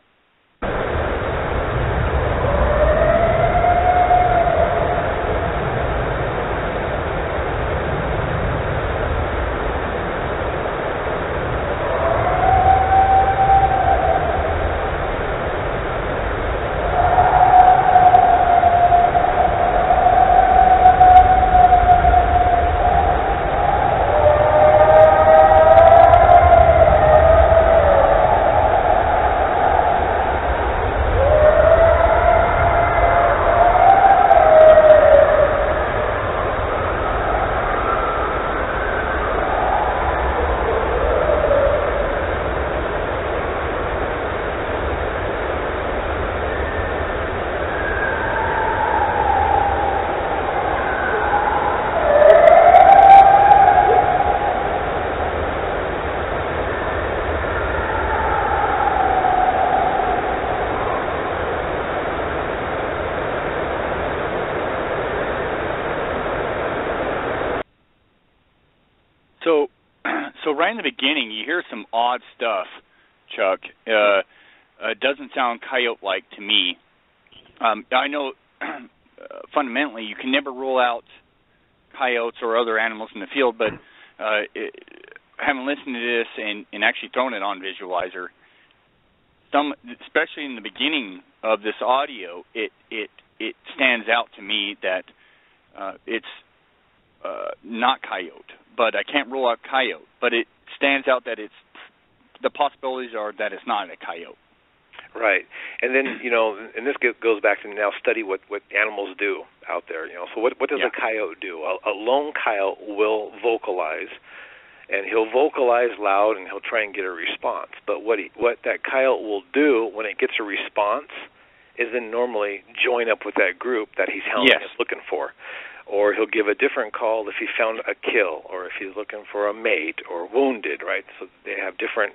So right in the beginning, you hear some odd stuff, Chuck. It doesn't sound coyote-like to me. I know fundamentally you can never rule out coyotes or other animals in the field, but having listened to this and actually thrown it on Visualizer, especially in the beginning of this audio, it stands out to me that it's not coyote. But I can't rule out coyote. But it stands out that the possibilities are that it's not a coyote. Right. And then, and this goes back to now study what animals do out there. So what does a coyote do? A lone coyote will vocalize, and he'll vocalize loud, and he'll try and get a response. But what that coyote will do when it gets a response is then normally join up with that group that he's hounding is looking for. Or he'll give a different call if he found a kill, or if he's looking for a mate or wounded, right? So they have different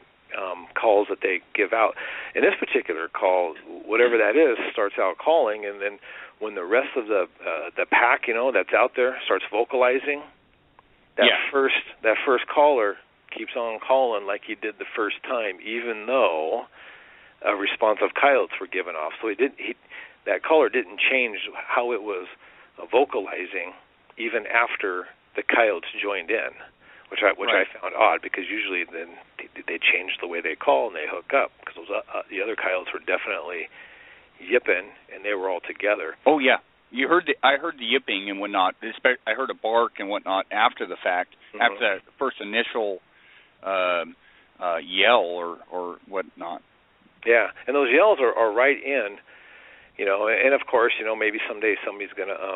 calls that they give out. In this particular call, whatever that is, starts out calling, and then when the rest of the pack, that's out there starts vocalizing, that first caller keeps on calling like he did the first time, even though a response of coyotes were given off. So that caller didn't change how it was vocalizing even after the coyotes joined in, which I found odd, because usually then they change the way they call and they hook up, because the other coyotes were definitely yipping and they were all together. Oh yeah, I heard the yipping and whatnot. I heard a bark and whatnot after the fact, after that first initial yell or whatnot. Yeah, and those yells are right in. And of course, maybe someday somebody's going to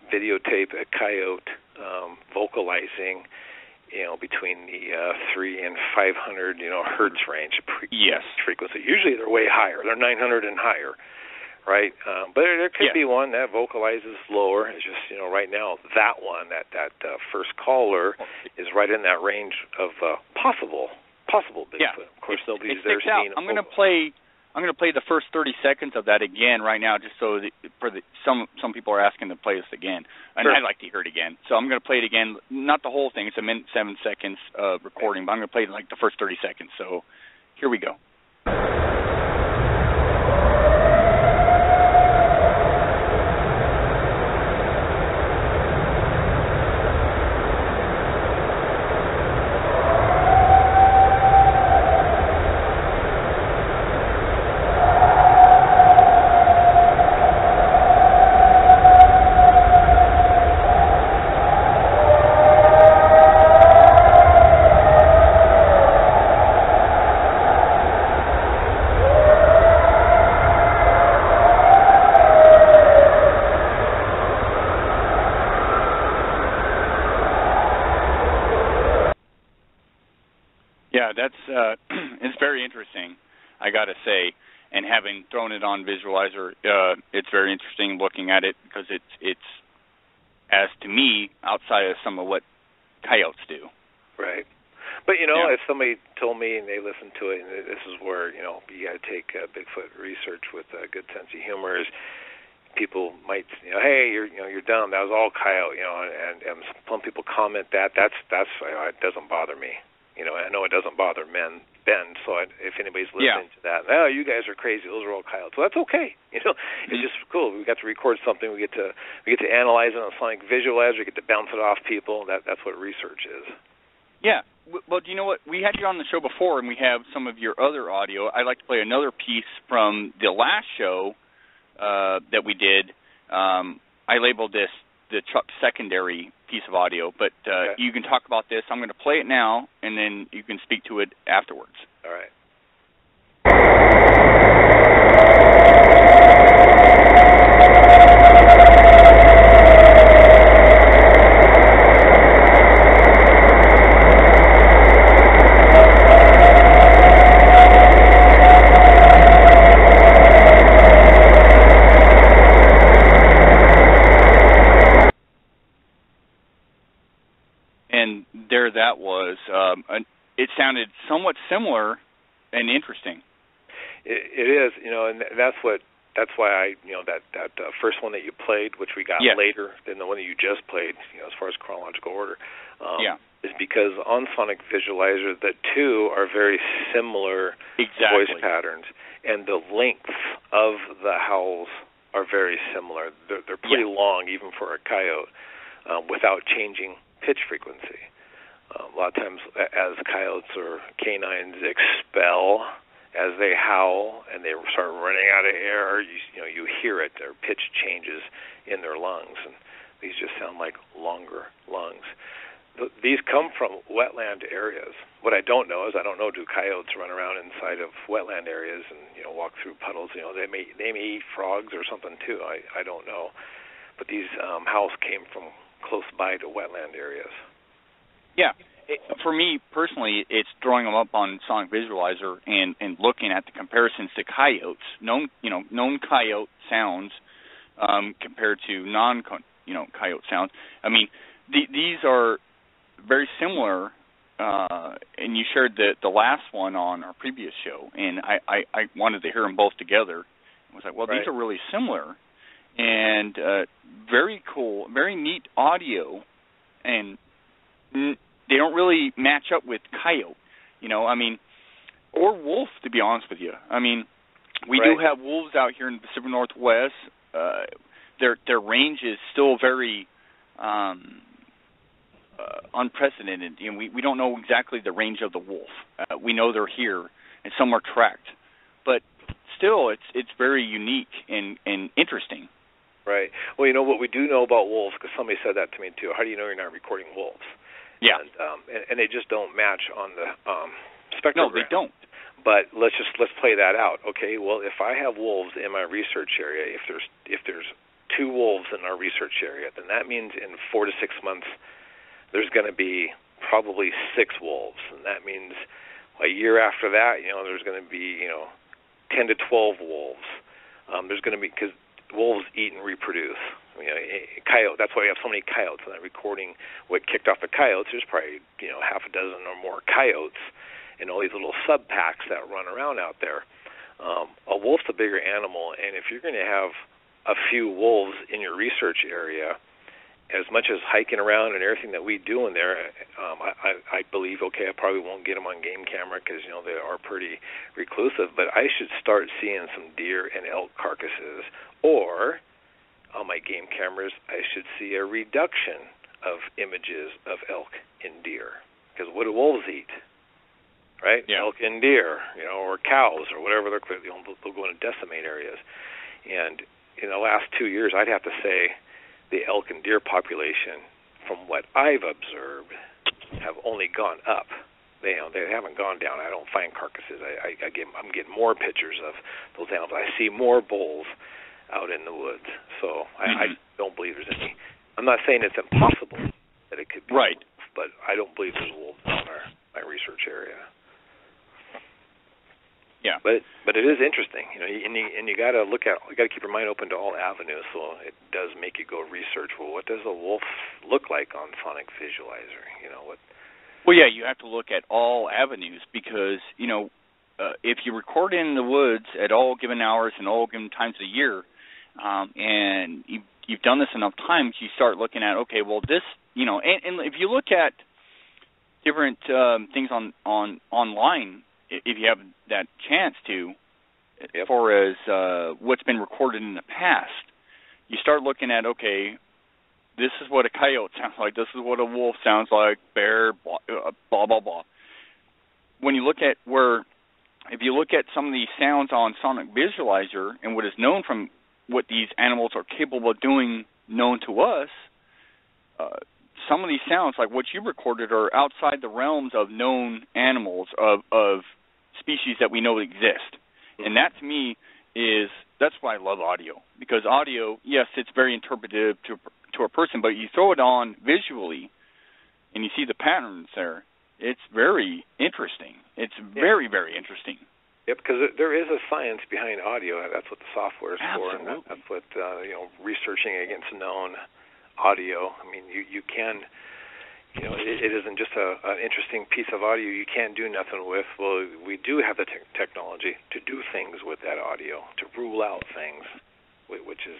videotape a coyote vocalizing, between the 300 and 500, hertz range frequency. Usually they're way higher. They're 900 and higher, right? But there could be one that vocalizes lower. It's just, right now that one, that first caller, is right in that range of possible Bigfoot. Yeah. Of course, nobody's it there seeing. I'm going to play the first 30 seconds of that again right now, just so some people are asking to play this again, and sure. I'd like to hear it again. So I'm going to play it again. Not the whole thing; it's a minute 7 seconds recording, but I'm going to play like the first 30 seconds. So here we go. Yeah, that's it's very interesting, I got to say. And having thrown it on Visualizer, it's very interesting looking at it because it's as to me outside of some of what coyotes do. Right. But if somebody told me and they listened to it, and this is where you got to take Bigfoot research with a good sense of humor. Is people might hey, you're dumb. That was all coyote. And some people comment that's it doesn't bother me. I know it doesn't bother Ben, so if anybody's listening to that, you guys are crazy, those are all coyotes. Well, that's okay. It's just cool. We got to record something. We get to analyze it on a sonic visualizer. We get to bounce it off people. That's what research is. Yeah. Well, do you know what? We had you on the show before, and we have some of your other audio. I'd like to play another piece from the last show that we did. I labeled this the Chuck secondary piece of audio, but you can talk about this. I'm going to play it now, and then you can speak to it afterwards. All right. And there that was. It sounded somewhat similar and interesting. It is, and that's why I, that first one that you played, which we got later than the one that you just played, as far as chronological order, is because on Sonic Visualizer, the two are very similar voice patterns, and the length of the howls are very similar. They're pretty long, even for a coyote, without changing pitch frequency. A lot of times, as coyotes or canines expel, as they howl and they start running out of air, you hear it. Their pitch changes in their lungs, and these just sound like longer lungs. These come from wetland areas. What I don't know is do coyotes run around inside of wetland areas and walk through puddles? They may eat frogs or something too. I don't know, but these howls came from close by to wetland areas. Yeah. For me personally, it's drawing them up on Sonic Visualizer and looking at the comparisons to coyotes, known coyote sounds compared to coyote sounds. I mean, these are very similar. And you shared the last one on our previous show, and I wanted to hear them both together. I was like, well, these are really similar, and very cool, very neat audio, and they don't really match up with coyote, or wolf, to be honest with you. I mean, we do have wolves out here in the Pacific Northwest. Their range is still very unprecedented. We don't know exactly the range of the wolf. We know they're here, and some are tracked, but still, it's very unique and interesting. Right. Well, what we do know about wolves, because somebody said that to me too. How do you know you're not recording wolves? Yeah. And they just don't match on the spectrogram. No, they don't. But let's play that out. Okay. Well, if I have wolves in my research area, if there's 2 wolves in our research area, then that means in 4 to 6 months there's going to be probably 6 wolves, and that means a year after that, there's going to be 10 to 12 wolves. there's going to be, because wolves eat and reproduce. Coyote. That's why we have so many coyotes. And I'm recording what kicked off the coyotes. There's probably half a dozen or more coyotes and all these little sub packs that run around out there. A wolf's a bigger animal, and if you're going to have a few wolves in your research area, as much as hiking around and everything that we do in there, I believe, I probably won't get them on game camera because they are pretty reclusive. But I should start seeing some deer and elk carcasses, or on my game cameras, I should see a reduction of images of elk and deer. Because what do wolves eat? Right? Yeah. Elk and deer, or cows, or whatever. They'll go into decimate areas. And in the last 2 years, I'd have to say the elk and deer population, from what I've observed, have only gone up. They haven't gone down. I don't find carcasses. I'm getting more pictures of those animals. I see more bulls out in the woods. So I don't believe there's any. I'm not saying it's impossible that it could be, right, but I don't believe there's wolves in my research area. Yeah, but it is interesting, and you got to keep your mind open to all avenues. So it does make you go research. Well, what does a wolf look like on sonic visualizer? What? Well, yeah, you have to look at all avenues because if you record in the woods at all given hours and all given times of the year, and you've done this enough times, you start looking at this, and if you look at different things online. If you have that chance to, as far as what's been recorded in the past, you start looking at, this is what a coyote sounds like, this is what a wolf sounds like, bear, blah, blah, blah. When you look at if you look at some of these sounds on Sonic Visualizer and what is known from what these animals are capable of doing known to us, some of these sounds, like what you recorded, are outside the realms of known animals, of species that we know exist. And that, to me, that's why I love audio. Because audio, yes, it's very interpretive to a person, but you throw it on visually and you see the patterns there, it's very interesting. It's very, very interesting. Yep, because there is a science behind audio. That's what the software is for, and that's what researching against known audio. I mean, you can, it isn't just an interesting piece of audio you can't do nothing with. Well, we do have the technology to do things with that audio, to rule out things, which is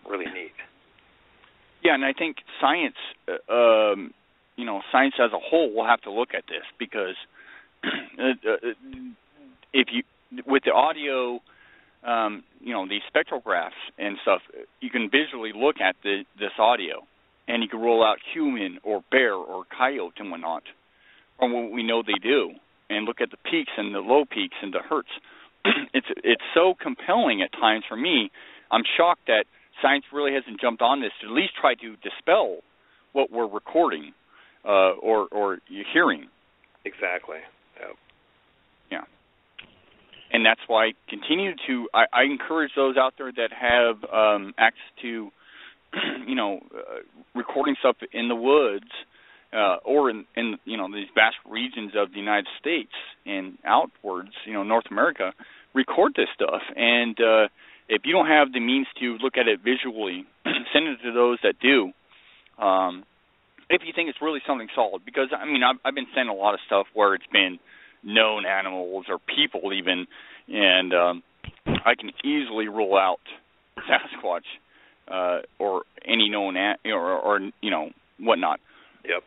really neat. Yeah, and I think science, science as a whole will have to look at this because with the audio, these spectrographs and stuff, you can visually look at this audio, and you can roll out human or bear or coyote and whatnot, from what we know they do, and look at the peaks and the low peaks and the hertz. It's so compelling at times for me. I'm shocked that science really hasn't jumped on this to at least try to dispel what we're recording or you're hearing. Exactly. Yep. Yeah. And that's why I encourage those out there that have access to, recording stuff in the woods or in these vast regions of the United States and outwards, North America, record this stuff. And if you don't have the means to look at it visually, send it to those that do. If you think it's really something solid, because I've been sending a lot of stuff where it's been known animals or people even, and I can easily rule out Sasquatch or any known or whatnot. Yep.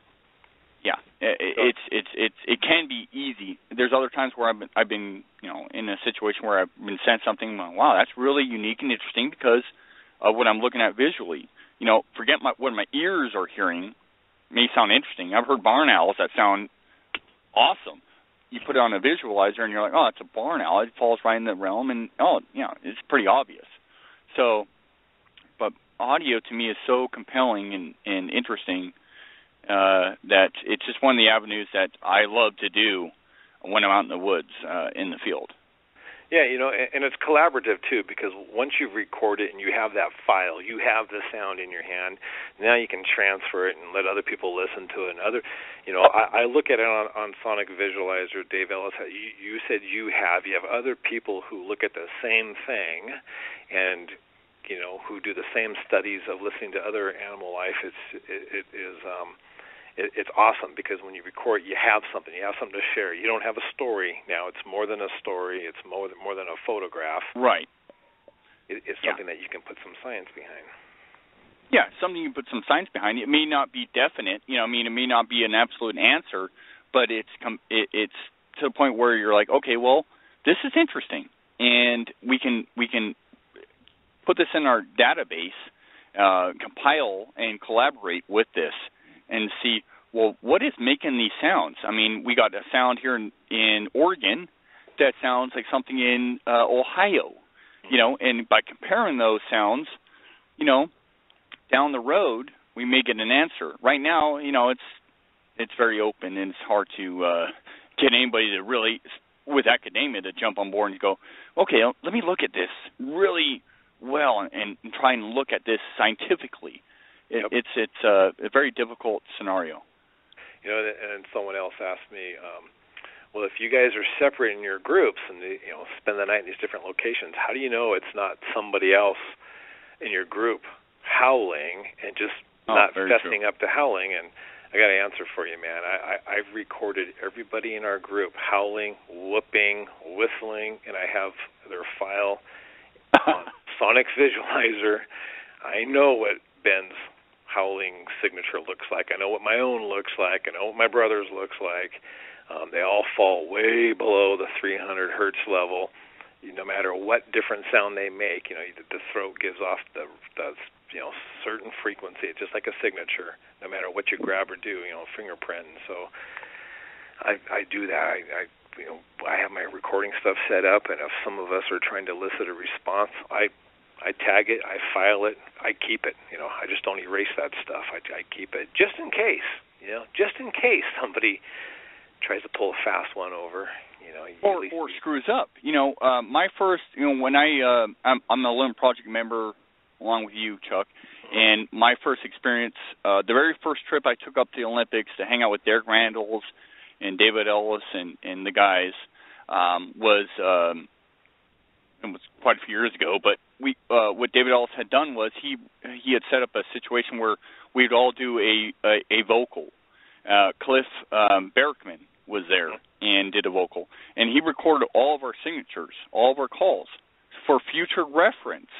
Yeah, it can be easy. There's other times where I've been in a situation where I've been sent something. Wow, that's really unique and interesting because of what I'm looking at visually. Forget what my ears are hearing. May sound interesting. I've heard barn owls that sound awesome. You put it on a visualizer and you're like, oh, it's a barn owl. It falls right in the realm, and it's pretty obvious. So, but audio to me is so compelling and interesting that it's just one of the avenues that I love to do when I'm out in the woods in the field. Yeah, and it's collaborative too, because once you've recorded it and you have that file, you have the sound in your hand. Now you can transfer it and let other people listen to it. And I look at it on Sonic Visualizer. Dave Ellis, you said you have other people who look at the same thing, and who do the same studies of listening to other animal life. It's awesome, because when you record, you have something to share. You don't have a story now. It's more than a story. It's more than a photograph. Right. It's something that you can put some science behind. Yeah, something you can put some science behind. It may not be definite. It may not be an absolute answer, but it's to the point where you're like, okay, well, this is interesting, and we can put this in our database, compile and collaborate with this, and see, well, what is making these sounds? I mean, we got a sound here in Oregon that sounds like something in Ohio, and by comparing those sounds, down the road, we may get an answer. Right now, it's very open, and it's hard to get anybody to really, with academia, to jump on board and go, okay, let me look at this really well and try and look at this scientifically. Yep. It's a very difficult scenario. And someone else asked me, well, if you guys are separate in your groups and spend the night in these different locations, how do you know it's not somebody else in your group howling and just not fessing up to howling? And I got an answer for you, man. I've recorded everybody in our group howling, whooping, whistling, and I have their file on Sonic Visualizer. I know what Ben's howling signature looks like. I know what my own looks like. I know what my brother's looks like. They all fall way below the 300 hertz level. No matter what different sound they make, the throat gives off the certain frequency. It's just like a signature. No matter what you grab or do, fingerprint. And so I do that. I have my recording stuff set up, and if some of us are trying to elicit a response, I tag it, I file it, I keep it. I just don't erase that stuff. I keep it just in case. Just in case somebody tries to pull a fast one over. Or screws up. My first, when I'm the Olympic Project member along with you, Chuck, and my first experience, the very first trip I took up to the Olympics to hang out with Derek Randalls and David Ellis and the guys was quite a few years ago, but what David Ellis had done was he had set up a situation where we'd all do a vocal. Cliff Berkman was there and did a vocal, and he recorded all of our signatures, all of our calls for future reference.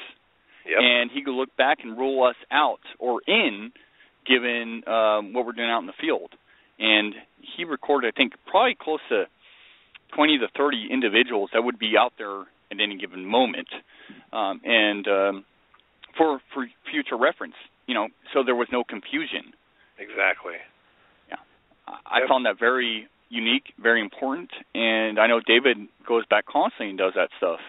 Yep. And he could look back and rule us out or in, given what we're doing out in the field. And he recorded, I think, probably close to 20 to 30 individuals that would be out there at any given moment, and for future reference, so there was no confusion. Exactly. Yeah, I found that very unique, very important, and I know David goes back constantly and does that stuff.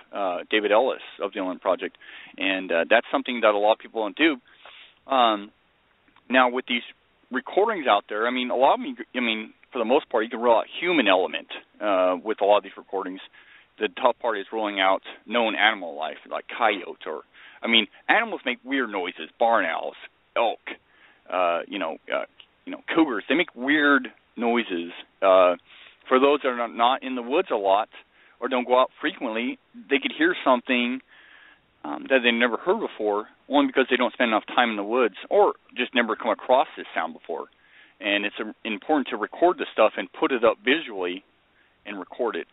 David Ellis of the Olympic Project, and that's something that a lot of people don't do. Now with these recordings out there, a lot of them, for the most part, you can rule out human element with a lot of these recordings. The tough part is ruling out known animal life, like coyotes or, animals make weird noises. Barn owls, elk, cougars. They make weird noises. For those that are not in the woods a lot or don't go out frequently, they could hear something that they've never heard before, only because they don't spend enough time in the woods or just never come across this sound before. And it's important to record the stuff and put it up visually and record it,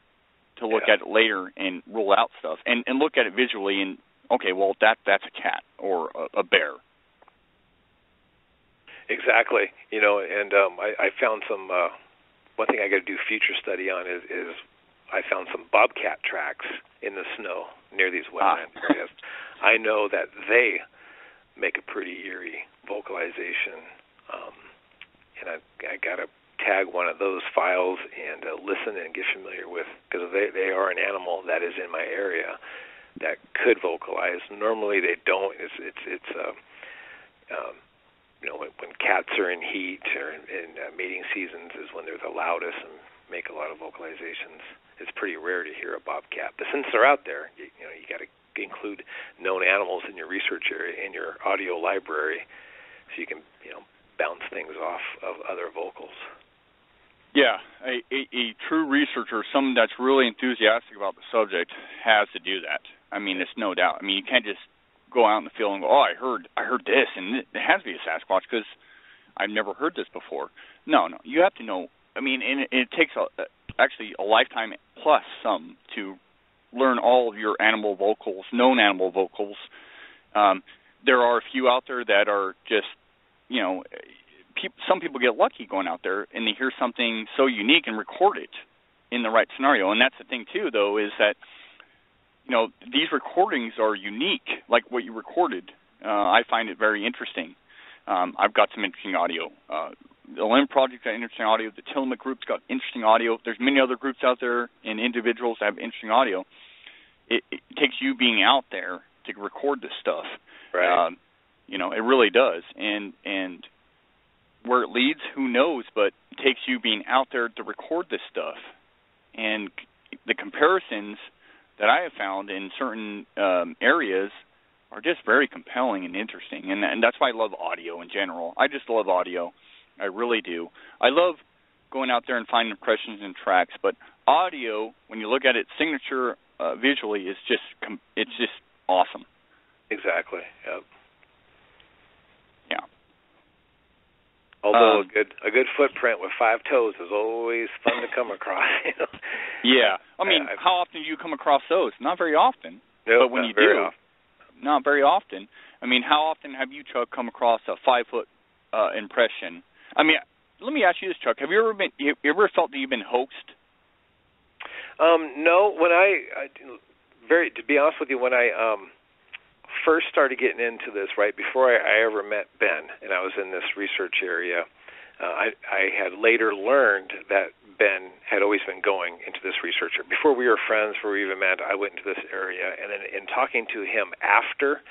to look at it later and rule out stuff, and look at it visually and, okay, well, that's a cat or a bear. Exactly. And I found some, one thing I got to do future study on is I found some bobcat tracks in the snow near these wetland areas. I know that they make a pretty eerie vocalization, and I got to tag one of those files and listen and get familiar with, because they are an animal that is in my area that could vocalize. Normally they don't. When cats are in heat or in mating seasons is when they're the loudest, and make a lot of vocalizations. It's pretty rare to hear a bobcat, but since they're out there, you got to include known animals in your research area, in your audio library, so you can bounce things off of other vocals. Yeah, a true researcher, someone that's really enthusiastic about the subject, has to do that. I mean, it's no doubt. I mean, you can't just go out in the field and go, I heard this, and it has to be a Sasquatch because I've never heard this before. No, you have to know. I mean, and it takes actually a lifetime plus some to learn all of your animal vocals, known animal vocals. There are a few out there that are just, some people get lucky going out there and they hear something so unique and record it in the right scenario. And that's the thing, too, though, is that, these recordings are unique, like what you recorded. I find it very interesting. I've got some interesting audio. The Limb Project got interesting audio. The Tillamook group's got interesting audio. There's many other groups out there and individuals that have interesting audio. It takes you being out there to record this stuff. Right. It really does. And where it leads, who knows, but it takes you being out there to record this stuff. And the comparisons that I have found in certain areas are just very compelling and interesting. And that's why I love audio in general. I just love audio. I really do. I love going out there and finding impressions and tracks, but audio, when you look at its signature visually, is just awesome. Exactly. Yep. Yeah. Although a good footprint with 5 toes is always fun to come across. Yeah. I mean, how often do you come across those? Not very often. No, but when you do, not very often. I mean, how often have you, Chuck, come across a 5-foot impression? I mean, let me ask you this, Chuck. Have you ever felt that you've been hoaxed? No. When to be honest with you, when I first started getting into this, right before I ever met Ben, and I was in this research area, I had later learned that Ben had always been going into this research. Before we were friends, before we even met, I went into this area, and then in talking to him after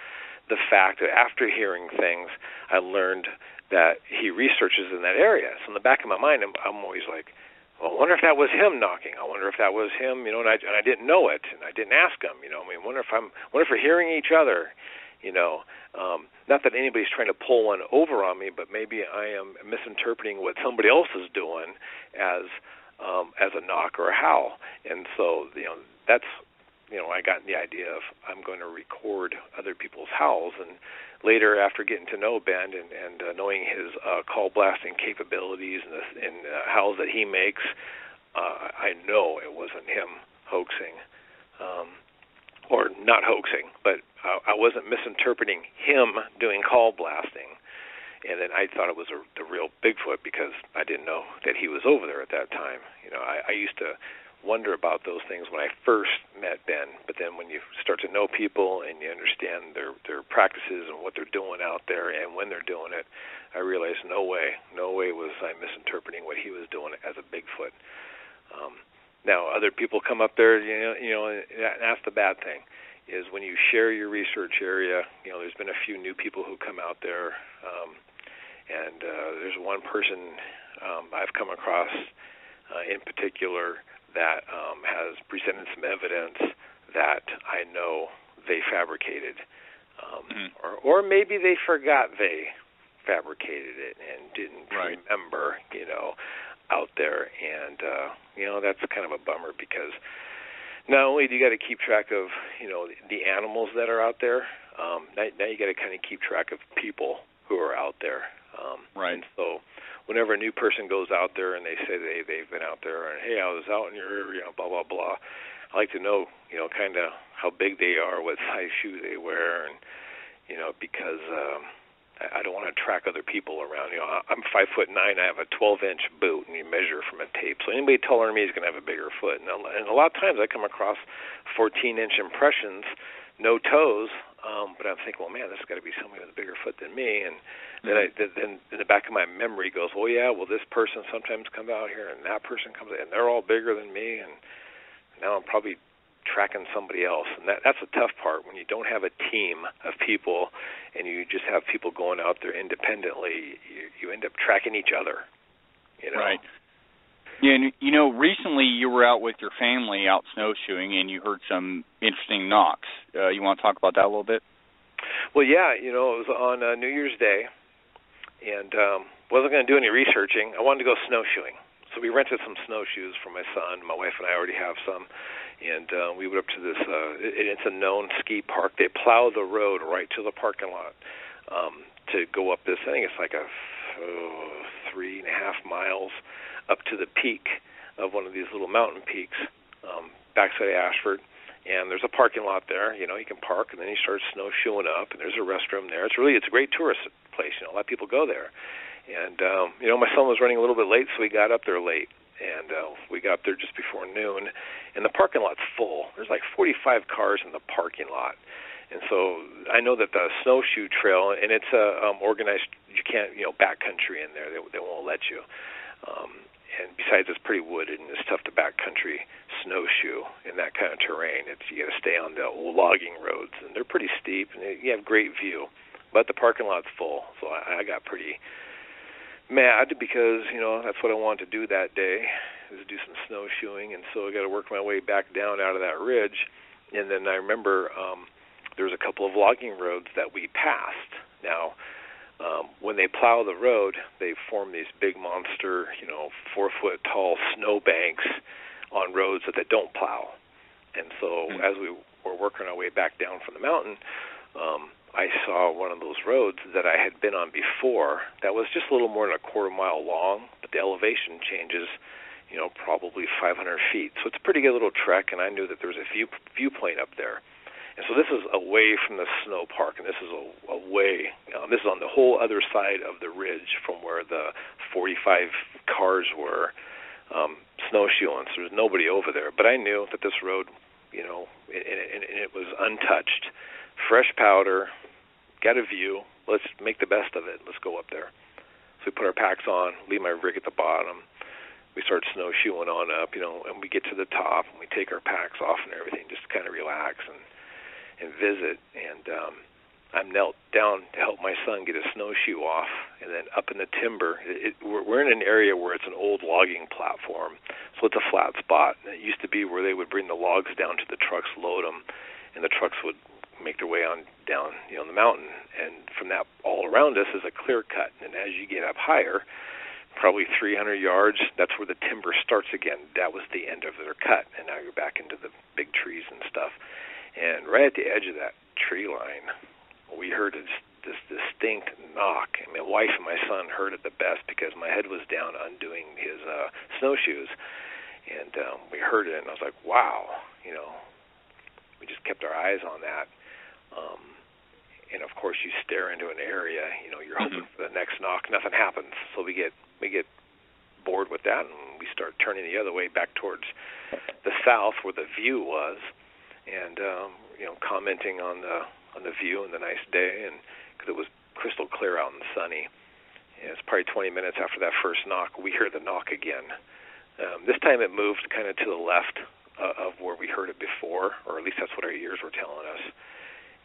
the fact, after hearing things, I learned that he researches in that area. So in the back of my mind, I'm always like, well, I wonder if that was him knocking. I wonder if that was him, and I didn't know it, and I didn't ask him. I mean, wonder if we're hearing each other. Not that anybody's trying to pull one over on me, but maybe I am misinterpreting what somebody else is doing as a knock or a howl. And so, that's, I got the idea of I'm going to record other people's howls. And later, after getting to know Ben and knowing his call blasting capabilities and howls that he makes, I know it wasn't him hoaxing. Or not hoaxing, but I wasn't misinterpreting him doing call blasting. And then I thought it was the real Bigfoot because I didn't know that he was over there at that time. I used to wonder about those things when I first met Ben, but then when you start to know people and you understand their practices and what they're doing out there and when they're doing it, I realized no way was I misinterpreting what he was doing as a Bigfoot. Now, other people come up there, and that's the bad thing, is when you share your research area, there's been a few new people who come out there, and there's one person I've come across in particular that has presented some evidence that I know they fabricated, or maybe they forgot they fabricated it and didn't remember, out there, and that's kind of a bummer because not only do you got to keep track of the animals that are out there, now you got to kind of keep track of people who are out there. And so whenever a new person goes out there and they say they've been out there and hey, I was out in your area, blah blah blah, I like to know kind of how big they are, what size shoe they wear, and because I don't want to track other people around. I'm 5'9". I have a 12-inch boot, and you measure from a tape. So anybody taller than me is going to have a bigger foot. And a lot of times I come across 14-inch impressions, no toes, but I'm thinking, well, man, this has got to be somebody with a bigger foot than me. And then in the back of my memory goes, oh yeah, well this person sometimes comes out here, and that person comes, and they're all bigger than me, and now I'm probably tracking somebody else, and that's a tough part when you don't have a team of people and you just have people going out there independently. You end up tracking each other, Right. Yeah, and you know, recently you were out with your family out snowshoeing, and you heard some interesting knocks. You want to talk about that a little bit? Well, yeah, you know, it was on New Year's Day, and wasn't going to do any researching. I wanted to go snowshoeing. So we rented some snowshoes for my son. My wife and I already have some. And we went up to this, it's a known ski park. They plow the road right to the parking lot to go up this. I think it's like a 3.5 miles up to the peak of one of these little mountain peaks, backside of Ashford. And there's a parking lot there. You know, you can park, and then you start snowshoeing up, and there's a restroom there. It's a great tourist place. You know, a lot of people go there. And, you know, my son was running a little bit late, so we got up there late. And we got there just before noon, and the parking lot's full. There's like 45 cars in the parking lot. And so I know that the snowshoe trail, and it's organized, you can't, you know, backcountry in there. They won't let you. And besides, it's pretty wooded, and it's tough to backcountry snowshoe in that kind of terrain. You got to stay on the old logging roads, and they're pretty steep, and you have great view. But the parking lot's full, so I got pretty mad because, you know, that's what I wanted to do that day, is do some snowshoeing, and so I got to work my way back down out of that ridge. And then I remember there was a couple of logging roads that we passed. Now, when they plow the road, they form these big monster, you know, 4-foot-tall snowbanks on roads that they don't plow. And so as we were working our way back down from the mountain, I saw one of those roads that I had been on before that was just a little more than a quarter mile long, but the elevation changes, you know, probably 500 feet. So it's a pretty good little trek, and I knew that there was a viewplane up there. And so this is away from the snow park, and this is away. This is on the whole other side of the ridge from where the 45 cars were snowshoeing. So there's nobody over there. But I knew that this road, you know, and it was untouched. Fresh powder, got a view, let's make the best of it, let's go up there. So we put our packs on, leave my rig at the bottom, we start snowshoeing on up, you know, and we get to the top, and we take our packs off and everything, just to kind of relax and visit. And I'm knelt down to help my son get his snowshoe off, and then up in the timber, we're in an area where it's an old logging platform, so it's a flat spot. And it used to be where they would bring the logs down to the trucks, load them, and the trucks would make their way on down, you know, the mountain. And from that, all around us is a clear cut. And as you get up higher, probably 300 yards, that's where the timber starts again. That was the end of their cut, and now you're back into the big trees and stuff. And right at the edge of that tree line, we heard this distinct knock. And my wife and my son heard it the best because my head was down undoing his snowshoes. And we heard it, and I was like, wow, you know, we just kept our eyes on that. And of course, you stare into an area, you know, you're hoping for the next knock. Nothing happens, so we get bored with that, and we start turning the other way back towards the south where the view was, and you know, commenting on the view and the nice day, and because it was crystal clear out and sunny. And it's probably 20 minutes after that first knock, we hear the knock again. This time it moved kind of to the left of where we heard it before, or at least that's what our ears were telling us.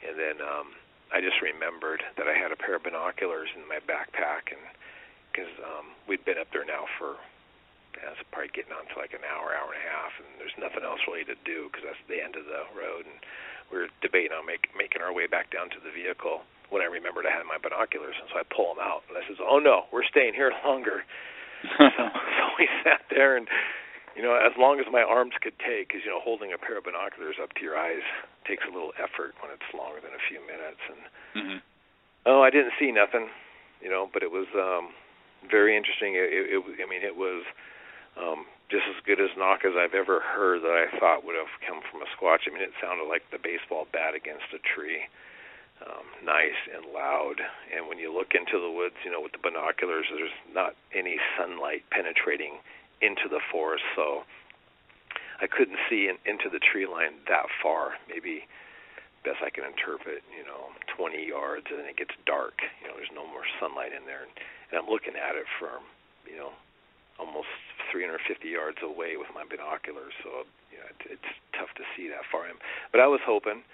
And then I just remembered that I had a pair of binoculars in my backpack, and because we'd been up there now for, it's probably getting on to like an hour and a half, and there's nothing else really to do because that's the end of the road. And we were debating on making our way back down to the vehicle when I remembered I had my binoculars, and so I pull them out, and I says, "Oh no, we're staying here longer." so we sat there, and you know, as long as my arms could take, because, you know, holding a pair of binoculars up to your eyes takes a little effort when it's longer than a few minutes. And I didn't see nothing, you know, but it was very interesting. It was just as good as knock as I've ever heard that I thought would have come from a Squatch. I mean, it sounded like the baseball bat against a tree, nice and loud. And when you look into the woods, you know, with the binoculars, there's not any sunlight penetrating into the forest, so I couldn't see into the tree line that far. Maybe best I can interpret, you know, 20 yards, and then it gets dark. You know, there's no more sunlight in there, and I'm looking at it from, you know, almost 350 yards away with my binoculars. So, you know, it's tough to see that far. But I was hoping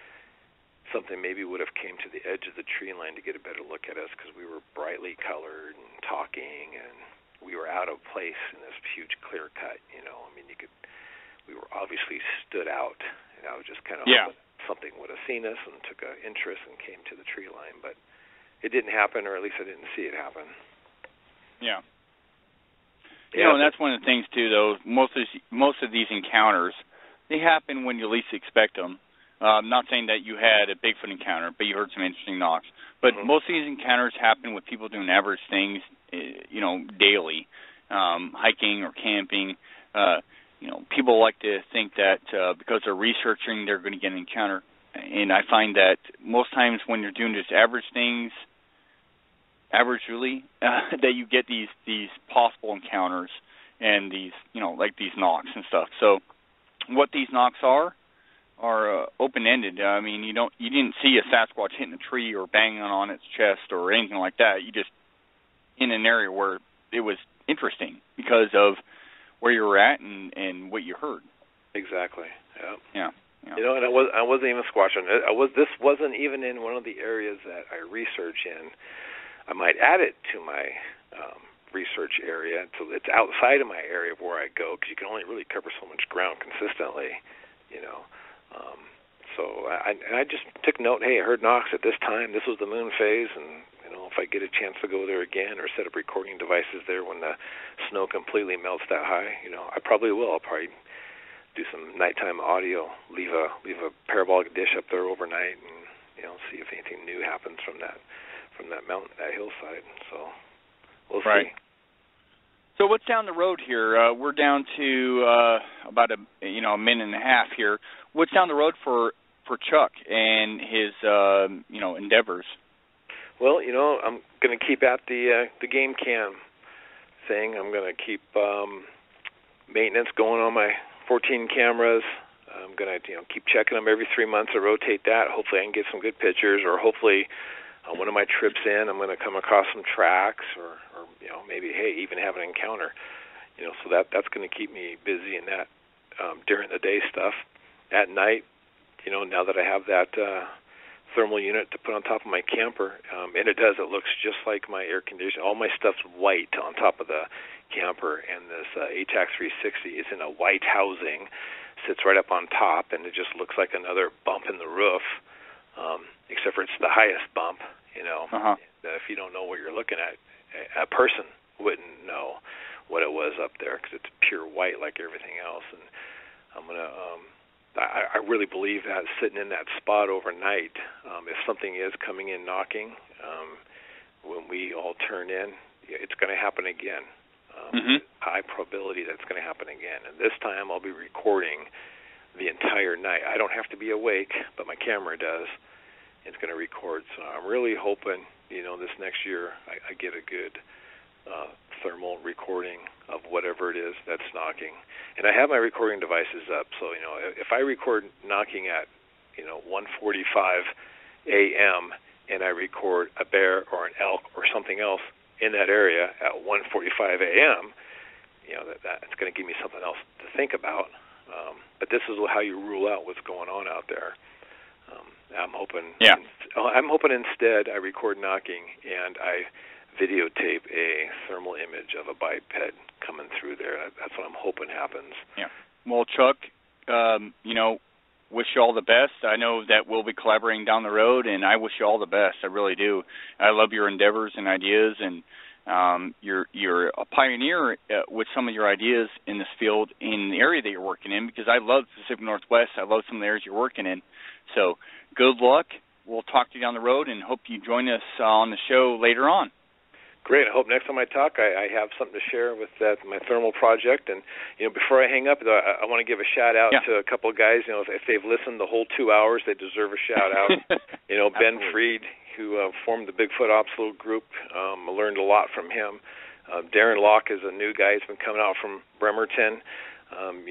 something maybe would have came to the edge of the tree line to get a better look at us, because we were brightly colored and talking, and we were out of place in this huge clear cut. You know, I mean, we were obviously stood out, and I was just kind of hoping something would have seen us and took an interest and came to the tree line, but it didn't happen, or at least I didn't see it happen. Yeah. You know, and that's one of the things too, though. Most of these encounters, they happen when you least expect them. I'm not saying that you had a Bigfoot encounter, but you heard some interesting knocks. But most of these encounters happen with people doing average things, you know, daily, hiking or camping. You know, people like to think that because they're researching, they're going to get an encounter. And I find that most times when you're doing just average things, averagely, that you get these possible encounters and these, you know, like these knocks and stuff. So what these knocks are open-ended. I mean, you didn't see a Sasquatch hitting a tree or banging on its chest or anything like that. You just in an area where it was interesting because of where you were at and what you heard. Exactly. Yeah. You know, and I wasn't even squatching. This wasn't even in one of the areas that I research in. I might add it to my research area. So it's outside of my area of where I go, because you can only really cover so much ground consistently. You know. So I just took note. Hey, I heard knocks at this time. This was the moon phase, and you know, if I get a chance to go there again or set up recording devices there when the snow completely melts that high, you know, I probably will. I'll probably do some nighttime audio, leave a parabolic dish up there overnight, and you know, see if anything new happens from that mountain, that hillside. So we'll see. So what's down the road here? We're down to about a minute and a half here. What's down the road for Chuck and his endeavors? Well, you know, I'm going to keep at the game cam thing. I'm going to keep maintenance going on my 14 cameras. I'm going to keep checking them every 3 months. I rotate that. Hopefully I can get some good pictures, or hopefully on one of my trips in, I'm going to come across some tracks, or maybe, hey, even have an encounter. You know, so that's going to keep me busy in that during the day stuff. At night, you know, now that I have that thermal unit to put on top of my camper, and it looks just like my air conditioner. All my stuff's white on top of the camper, and this ATAX 360 is in a white housing, sits right up on top, and it just looks like another bump in the roof, except for it's the highest bump. You know, if you don't know what you're looking at, a person wouldn't know what it was up there, because it's pure white like everything else. And I'm gonna, I really believe that sitting in that spot overnight, if something is coming in knocking, when we all turn in, it's going to happen again. High probability that it's going to happen again. And this time I'll be recording the entire night. I don't have to be awake, but my camera does. It's going to record. So I'm really hoping, you know, this next year I get a good thermal recording of whatever it is that's knocking. And I have my recording devices up, so, you know, if I record knocking at, 1:45 a.m. and I record a bear or an elk or something else in that area at 1:45 a.m., you know, that's going to give me something else to think about. But this is how you rule out what's going on out there. I'm hoping. Yeah. I'm hoping instead I record knocking and I videotape a thermal image of a biped coming through there. That's what I'm hoping happens. Yeah. Well, Chuck, wish you all the best. I know that we'll be collaborating down the road, and I wish you all the best. I really do. I love your endeavors and ideas, and you're a pioneer with some of your ideas in this field in the area that you're working in, because I love the Pacific Northwest. I love some of the areas you're working in. So good luck. We'll talk to you down the road, and hope you join us on the show later on. Great. I hope next time I talk, I have something to share with my thermal project. And, before I hang up, I want to give a shout-out to a couple of guys. If they've listened the whole 2 hours, they deserve a shout-out. Ben Freed, who formed the Bigfoot Obstacle Group. I learned a lot from him. Darren Locke is a new guy. He's been coming out from Bremerton. And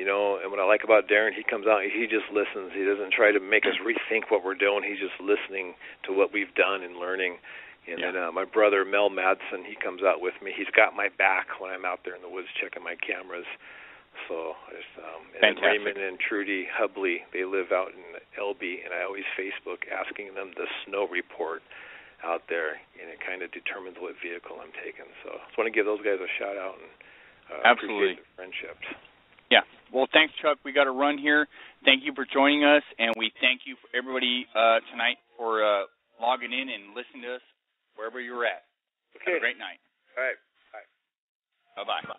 what I like about Darren, he comes out, he just listens. He doesn't try to make us rethink what we're doing. He's just listening to what we've done and learning. And then my brother, Mel Madsen, he comes out with me. He's got my back when I'm out there in the woods checking my cameras. So, and Raymond and Trudy Hubley, they live out in Elby, and I always Facebook asking them the snow report. out there, and it kind of determines what vehicle I'm taking. So I just want to give those guys a shout out and Absolutely. appreciate their friendships. Yeah. Well, thanks, Chuck. We got to run here. Thank you for joining us, and we thank you for everybody tonight for logging in and listening to us wherever you're at. Okay. Have a great night. All right. Bye. Bye-bye.